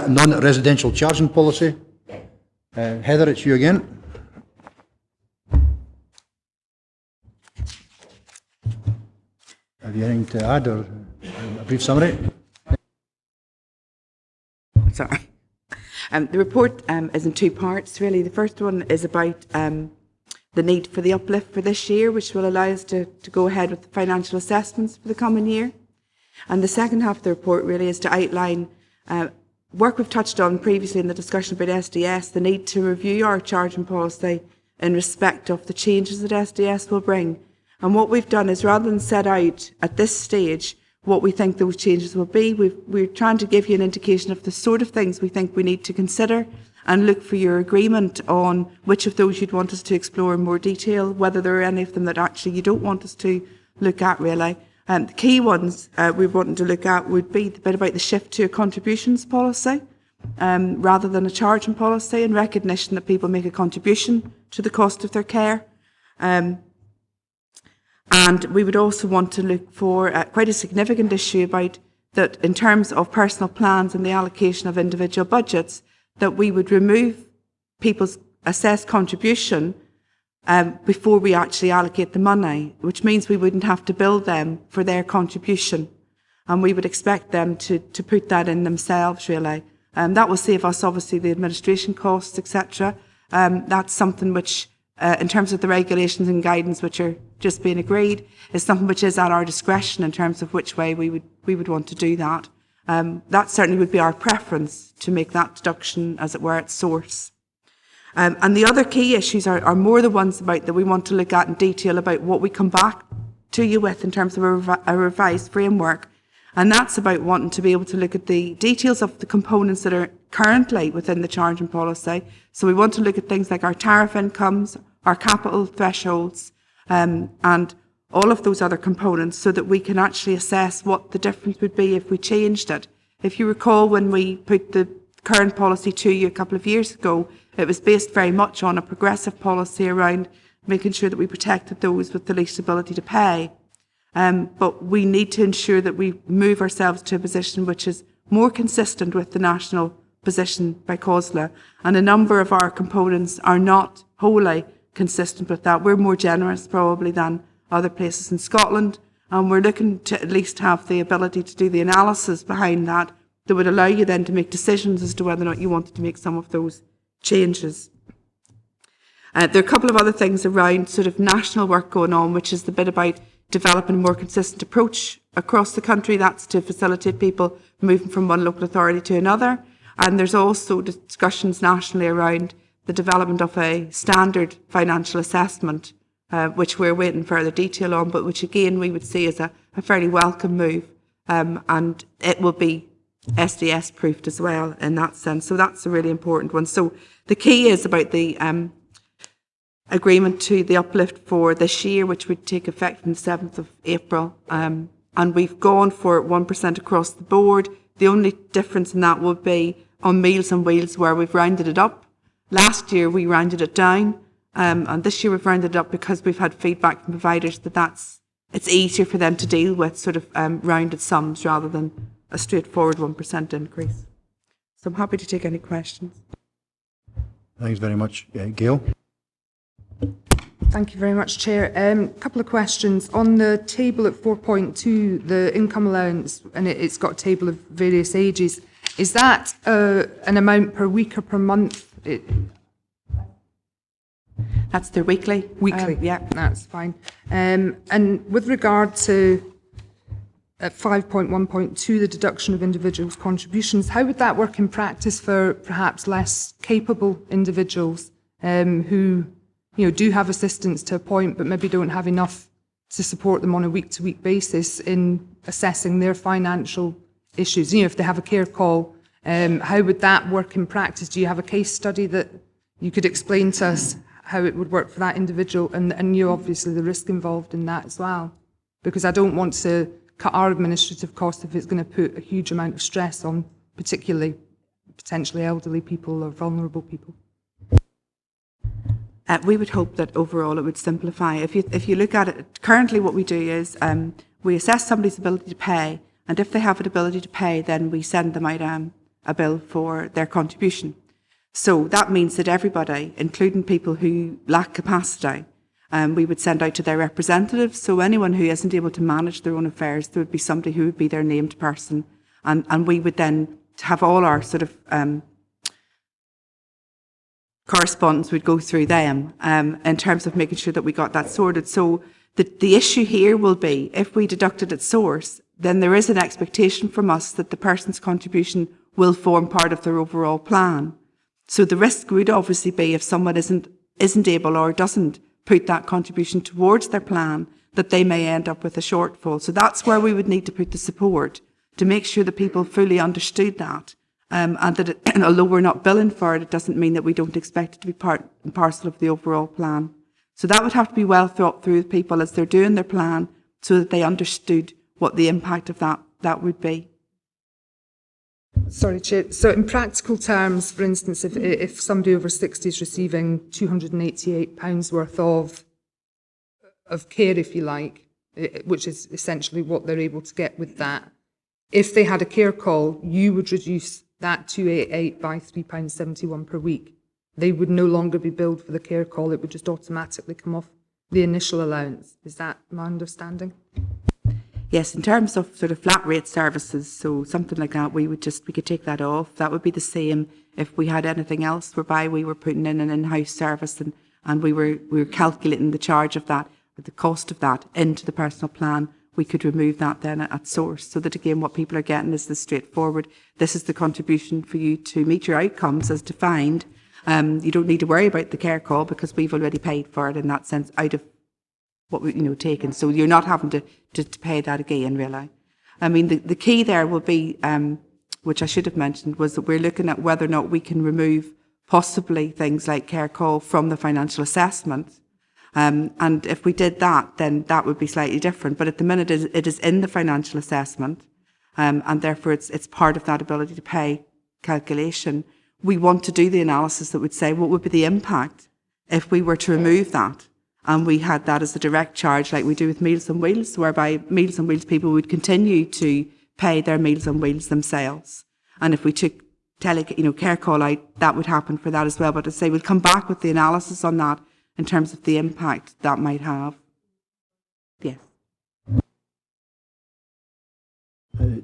non-residential charging policy. Heather, it's you again. Have you anything to add or a brief summary? Sorry. The report is in two parts, really. The first one is about the need for the uplift for this year, which will allow us to go ahead with the financial assessments for the coming year. And the second half of the report really is to outline work we've touched on previously in the discussion about SDS, the need to review our charging policy in respect of the changes that SDS will bring. And what we've done is, rather than set out at this stage what we think those changes will be, we're trying to give you an indication of the sort of things we think we need to consider and look for your agreement on which of those you'd want us to explore in more detail, whether there are any of them that actually you don't want us to look at, really. The key ones we want to look at would be the bit about the shift to a contributions policy rather than a charging policy, in recognition that people make a contribution to the cost of their care. And we would also want to look for quite a significant issue about that in terms of personal plans and the allocation of individual budgets, that we would remove people's assessed contribution before we actually allocate the money, which means we wouldn't have to bill them for their contribution. And we would expect them to put that in themselves, really. That will save us, obviously, the administration costs, etc. That's something which, in terms of the regulations and guidance which are just being agreed, is something which is at our discretion in terms of which way we would want to do that. That certainly would be our preference, to make that deduction, as it were, at source. And the other key issues are more the ones about that we want to look at in detail about what we come back to you with in terms of a revised framework. And that's about wanting to be able to look at the details of the components that are currently within the charging policy. So we want to look at things like our tariff incomes, our capital thresholds, and all of those other components, so that we can actually assess what the difference would be if we changed it. If you recall, when we put the current policy to you a couple of years ago, it was based very much on a progressive policy around making sure that we protected those with the least ability to pay. But we need to ensure that we move ourselves to a position which is more consistent with the national position by COSLA. And a number of our components are not wholly consistent with that. We're more generous probably than other places in Scotland, And we're looking to at least have the ability to do the analysis behind that that would allow you then to make decisions as to whether or not you wanted to make some of those changes. There are a couple of other things around sort of national work going on, which is the bit about developing a more consistent approach across the country. That's to facilitate people moving from one local authority to another. And there's also discussions nationally around the development of a standard financial assessment, which we're waiting further detail on, but which again we would see as a fairly welcome move. And it will be SDS proofed as well in that sense. So that's a really important one. So the key is about the agreement to the uplift for this year, which would take effect from the 7th of April. And we've gone for 1% across the board. The only difference in that would be on Meals on Wheels, where we've rounded it up. Last year we rounded it down, and this year we've rounded it up because we've had feedback from providers that it's easier for them to deal with sort of rounded sums rather than a straightforward 1% increase. So I'm happy to take any questions. Thanks very much. Gail? Thank you very much, Chair. A couple of questions. On the table at 4.2, the income allowance, and it's got a table of various ages, is that an amount per week or per month? That's their weekly. Weekly, yeah, that's fine. And with regard to at 5.1.2, the deduction of individuals' contributions, how would that work in practice for perhaps less capable individuals who do have assistance to a point but maybe don't have enough to support them on a week-to-week basis in assessing their financial issues? If they have a care call, how would that work in practice? Do you have a case study that you could explain to us how it would work for that individual, and obviously the risk involved in that as well? Because I don't want to cut our administrative costs if it's going to put a huge amount of stress on particularly potentially elderly people or vulnerable people. We would hope that overall it would simplify. If you look at it, currently what we do is we assess somebody's ability to pay, and if they have an ability to pay, then we send them out a bill for their contribution. So that means that everybody, including people who lack capacity, we would send out to their representatives. So anyone who isn't able to manage their own affairs, there would be somebody who would be their named person, and we would then have all our sort of correspondence would go through them in terms of making sure that we got that sorted. So the issue here will be, if we deduct it at source, then there is an expectation from us that the person's contribution will form part of their overall plan. So the risk would obviously be if someone isn't able or doesn't put that contribution towards their plan, that they may end up with a shortfall. So that's where we would need to put the support to make sure that people fully understood that. And that although we're not billing for it, it doesn't mean that we don't expect it to be part and parcel of the overall plan. So that would have to be well thought through with people as they're doing their plan, so that they understood what the impact of that would be. Sorry, Chair. So in practical terms, for instance, if somebody over 60 is receiving £288 worth of care, if you like, which is essentially what they're able to get with that, if they had a care call, you would reduce that 288 by £3.71 per week. They would no longer be billed for the care call. It would just automatically come off the initial allowance. Is that my understanding? Yes, in terms of sort of flat rate services, so something like that, we could take that off. That would be the same if we had anything else whereby we were putting in an in-house service and we were calculating the charge of that, or the cost of that into the personal plan. We could remove that then at source, so that again what people are getting is this straightforward. This is the contribution for you to meet your outcomes as defined. You don't need to worry about the care call because we've already paid for it in that sense out of what we've taken. So you're not having to pay that again, really. I mean, the key there will be, which I should have mentioned, was that we're looking at whether or not we can remove possibly things like care call from the financial assessment. And if we did that, then that would be slightly different. But at the minute, it is in the financial assessment, and therefore it's part of that ability to pay calculation. We want to do the analysis that would say what would be the impact if we were to remove that, and we had that as a direct charge like we do with Meals on Wheels, whereby Meals on Wheels people would continue to pay their Meals on Wheels themselves. And if we took care call out, that would happen for that as well. But as I say, we'll come back with the analysis on that in terms of the impact that might have. Yes.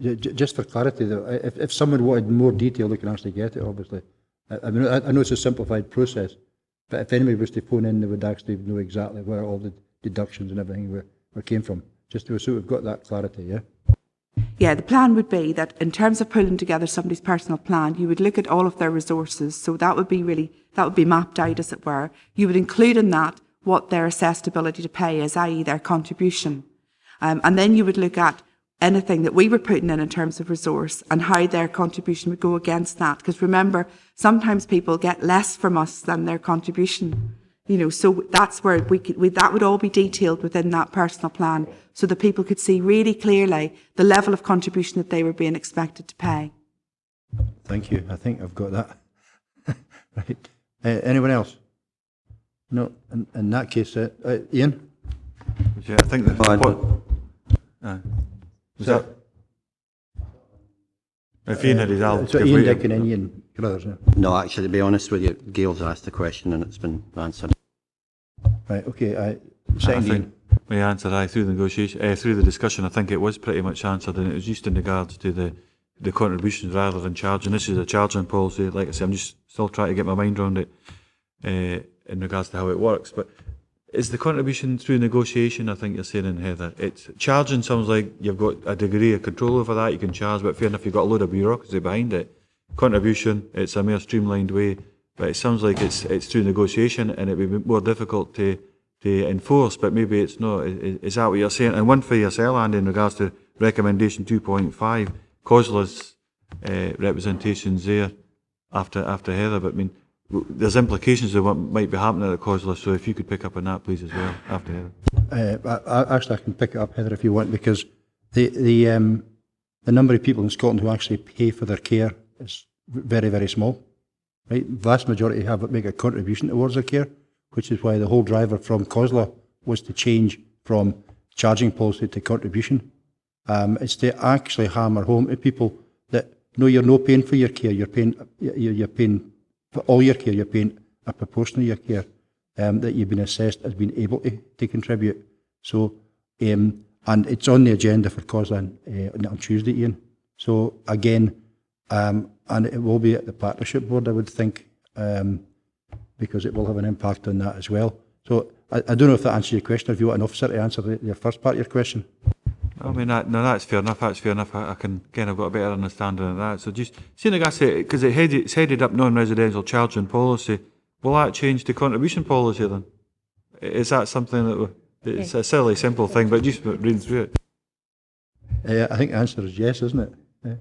Just for clarity, though, if someone wanted more detail, they can actually get it, obviously. I mean, I know it's a simplified process, but if anybody was to phone in, they would actually know exactly where all the deductions and everything where came from. Just so we've got that clarity, yeah? Yeah, the plan would be that in terms of pulling together somebody's personal plan, you would look at all of their resources. So that would be mapped out, as it were. You would include in that what their assessed ability to pay is, i.e. their contribution. And then you would look at anything that we were putting in terms of resource and how their contribution would go against that. Because remember, sometimes people get less from us than their contribution. So that's where that would all be detailed within that personal plan, so that people could see really clearly the level of contribution that they were being expected to pay. Thank you. I think I've got that. Right. Anyone else? No. In that case, Ian? Yeah, I think if Ian had his so Ian, Dick and Ian Brothers, yeah? No, actually, to be honest with you, Gail's asked the question and it's been answered. Right, okay. I think my answer, through the negotiation, through the discussion, I think it was pretty much answered, and it was just in regards to the contributions rather than charging. This is a charging policy. Like I said, I'm just still trying to get my mind around it in regards to how it works. But is the contribution through negotiation? I think you're saying, Heather. It's charging sounds like you've got a degree of control over that. You can charge, but fair enough, you've got a load of bureaucracy behind it. Contribution, it's a more streamlined way, but it sounds like it's through negotiation, and it'd be more difficult to enforce, but maybe it's not. Is that what you're saying? And one for yourself, Andy, in regards to recommendation 2.5, COSLA's representations there after Heather, but I mean, there's implications of what might be happening at COSLA, so if you could pick up on that, please, as well, after Heather. Actually, I can pick it up, Heather, if you want, because the number of people in Scotland who actually pay for their care is very, very small. Right? Vast majority make a contribution towards their care, which is why the whole driver from COSLA was to change from charging policy to contribution. It's to actually hammer home to people that, no, you're not paying for your care, you're paying for all your care, you're paying a proportion of your care that you've been assessed as being able to contribute. So, and it's on the agenda for COSLA on Tuesday, Ian. So again, and it will be at the partnership board, I would think, because it will have an impact on that as well. So I don't know if that answers your question, or if you want an officer to answer your first part of your question. I mean, that's fair enough. That's fair enough. I can kind of got a better understanding of that. So just seeing like I say, because it's headed up non-residential charging policy, will that change the contribution policy then? Is that something that it's a silly, simple thing, but just reading through it? I think the answer is yes, isn't it? Yeah.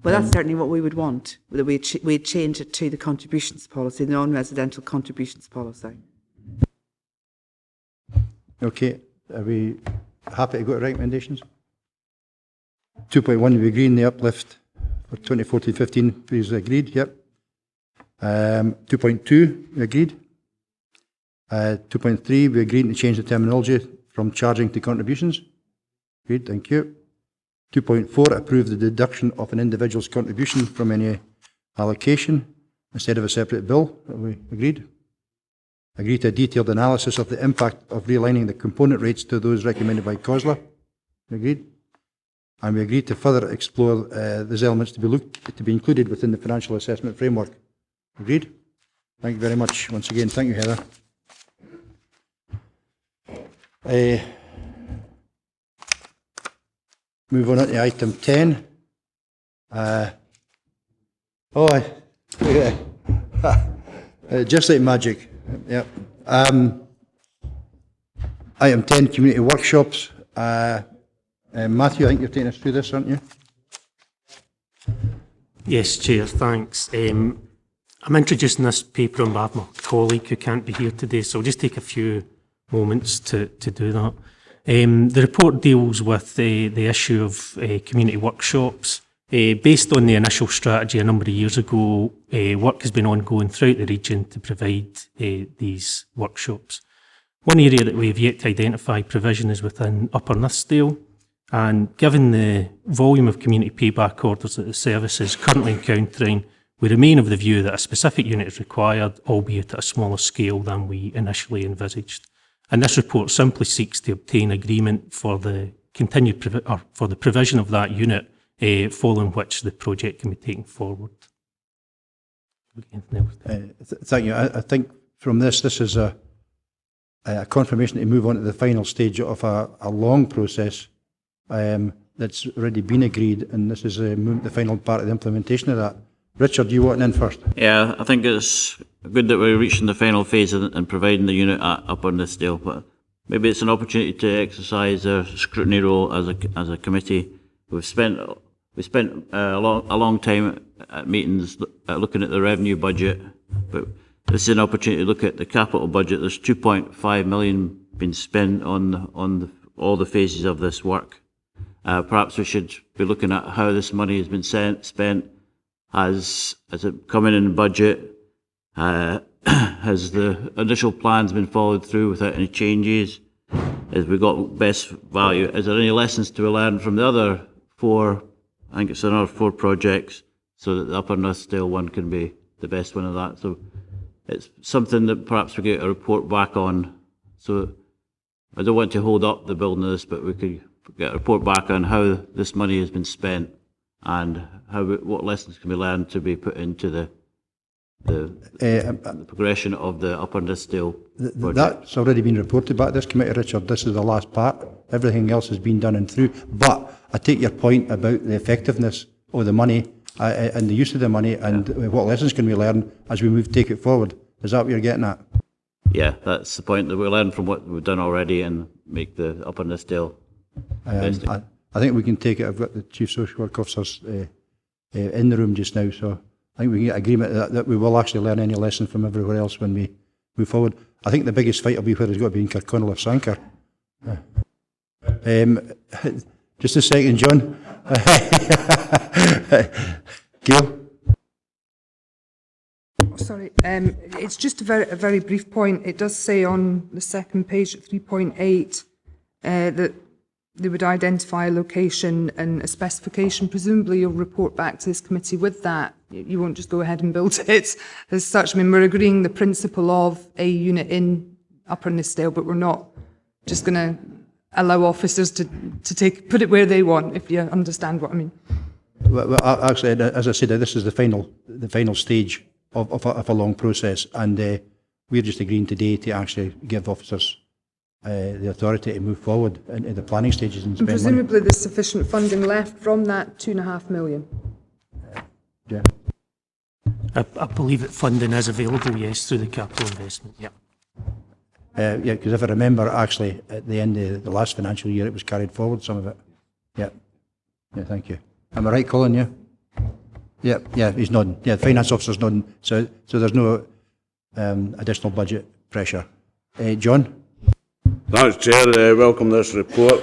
Well, that's certainly what we would want, that we'd change it to the contributions policy, the non-residential contributions policy. Okay, are we happy to go to recommendations? 2.1, we agree in the uplift for 2014-15, please agreed, yep. 2.2, we agreed. 2.3, we agreed to change the terminology from charging to contributions. Agreed, thank you. 2.4, approve the deduction of an individual's contribution from any allocation instead of a separate bill. We agreed. Agree to a detailed analysis of the impact of realigning the component rates to those recommended by COSLA. We agreed. And we agreed to further explore these elements to be included within the financial assessment framework. Agreed. Thank you very much once again. Thank you, Heather. Move on to item 10. Just like magic. Yep. Item 10, community workshops. Matthew, I think you're taking us through this, aren't you? Yes, Chair, thanks. I'm introducing this paper on behalf of my colleague who can't be here today, so I'll just take a few moments to do that. The report deals with the issue of community workshops. Based on the initial strategy a number of years ago, work has been ongoing throughout the region to provide these workshops. One area that we've yet to identify provision is within Upper Nithsdale, and given the volume of community payback orders that the service is currently encountering, we remain of the view that a specific unit is required, albeit at a smaller scale than we initially envisaged. And this report simply seeks to obtain agreement for the continued for the provision of that unit following which the project can be taken forward. Thank you. I think from this is a confirmation to move on to the final stage of a long process that's already been agreed, and this is the final part of the implementation of that. Richard, you want in first? Yeah, I think it's good that we're reaching the final phase and providing the unit up on this deal, but maybe it's an opportunity to exercise a scrutiny role as a committee. We spent a long time at meetings looking at the revenue budget, but this is an opportunity to look at the capital budget. There's 2.5 million been spent on all the phases of this work. Perhaps we should be looking at how this money has been spent. Has it come in the budget? Has the initial plans been followed through without any changes? Has we got best value? Is there any lessons to be learned from the other 4? I think it's another 4 projects, so that the Upper Nithsdale one can be the best one of that. So it's something that perhaps we get a report back on. So I don't want to hold up the building of this, but we could get a report back on how this money has been spent and what lessons can be learned to be put into the progression of the Upper Nithsdale project. That's already been reported back to this committee, Richard. This is the last part. Everything else has been done and through. But I take your point about the effectiveness of the money and the use of the money and what lessons can we learn as we take it forward. Is that what you're getting at? Yeah, that's the point, that we learn from what we've done already and make the Upper Nithsdale best. I think we can take it. I've got the Chief Social Work Officers in the room just now, so I think we can get agreement that we will actually learn any lesson from everywhere else when we move forward. I think the biggest fight will be where it's got to be in Kirkconnell or Sanquhar. Just a second, John. Gail? Sorry, it's just a very brief point. It does say on the second page at 3.8 that they would identify a location and a specification. Presumably you'll report back to this committee with that. You won't just go ahead and build it as such. I mean, we're agreeing the principle of a unit in Upper Nithsdale, but we're not just going to allow officers to put it where they want, if you understand what I mean. Well, actually, as I said, this is the final stage of a long process, and we're just agreeing today to actually give officers the authority to move forward into the planning stages and spend money. Presumably there's sufficient funding left from that 2.5 million. Yeah. I believe that funding is available, yes, through the capital investment. Yeah. Yeah, because if I remember, actually, at the end of the last financial year, it was carried forward, some of it. Yeah. Yeah, thank you. Am I right, Colin? Yeah. Yeah, he's nodding. Yeah, the finance officer's nodding. So there's no additional budget pressure. John? Thanks, Chair. Welcome this report.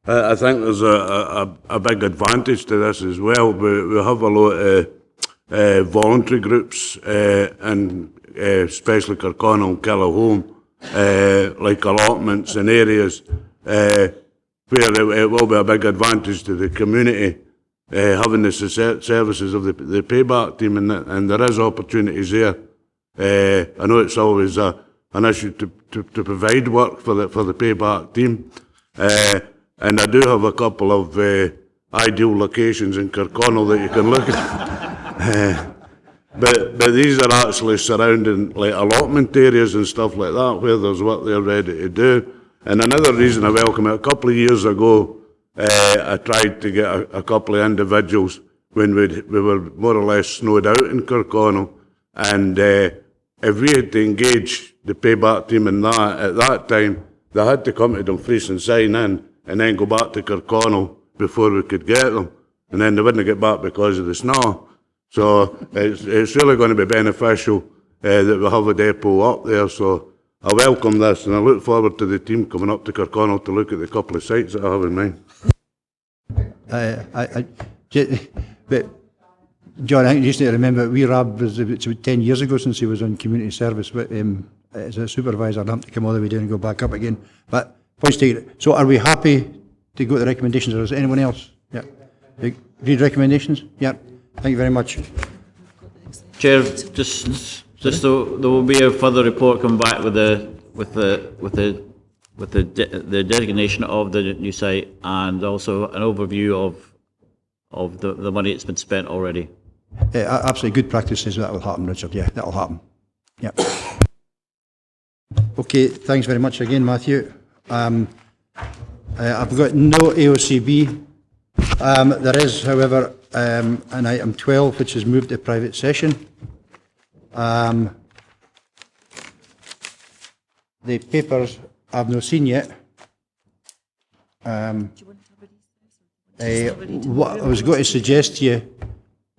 I think there's a big advantage to this as well. We have a lot of voluntary groups, and especially Kirkconnell and Killahome, like allotments and areas where it will be a big advantage to the community having the services of the payback team, and there is opportunities there. I know it's always an issue to provide work for the payback team, and I do have a couple of ideal locations in Kirkconnell that you can look at. But these are actually surrounding like allotment areas and stuff like that where there's work they're ready to do. And another reason I welcome it, a couple of years ago, I tried to get a couple of individuals when we were more or less snowed out in Kirkconnell, and if we had to engage the payback team in that at that time, they had to come to Dumfries and sign in, and then go back to Kirkconnell before we could get them, and then they wouldn't get back because of the snow. So it's really going to be beneficial that we have a depot up there. So I welcome this, and I look forward to the team coming up to Kirkconnell to look at the couple of sites that I have in mind. But John, I think you just need to remember, Rab was about 10 years ago since he was on community service as a supervisor. I'd have to come all the way down and go back up again. But points taken. So are we happy to go to the recommendations, or is there anyone else? Yeah. Read recommendations? Yeah. Thank you very much. Chair, just there will be a further report coming back with the designation of the new site, and also an overview of of the money that's been spent already. Absolutely good practice says that will happen, Richard. Yeah, that'll happen. Yeah. Okay, thanks very much again, Matthew. I've got no AOCB. There is, however, an item 12 which is moved to private session. The papers I've not seen yet. What I was going to suggest to you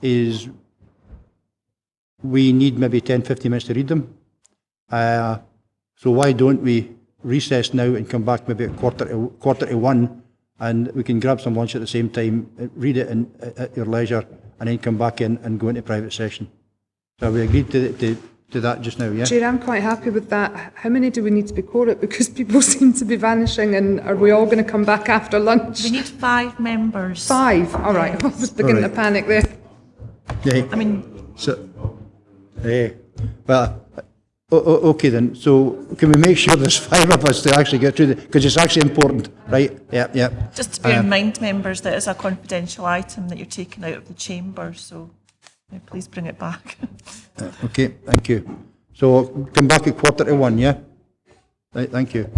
is we need maybe 10-15 minutes to read them. So why don't we recess now and come back maybe at quarter to one, and we can grab some lunch at the same time, read it at your leisure, and then come back in and go into private session. So we agreed to that just now, yeah? Chair, I'm quite happy with that. How many do we need to be quorate? Because people seem to be vanishing, and are we all going to come back after lunch? We need 5 members. 5? All right. I was beginning to panic there. Yeah. I mean... So, well, okay then. So can we make sure there's 5 of us to actually get through it? Because it's actually important, right? Yeah, yeah. Just to bear in mind, members, that it's a confidential item that you're taking out of the chamber, so please bring it back. Okay, thank you. So come back at quarter to one, yeah? Right, thank you.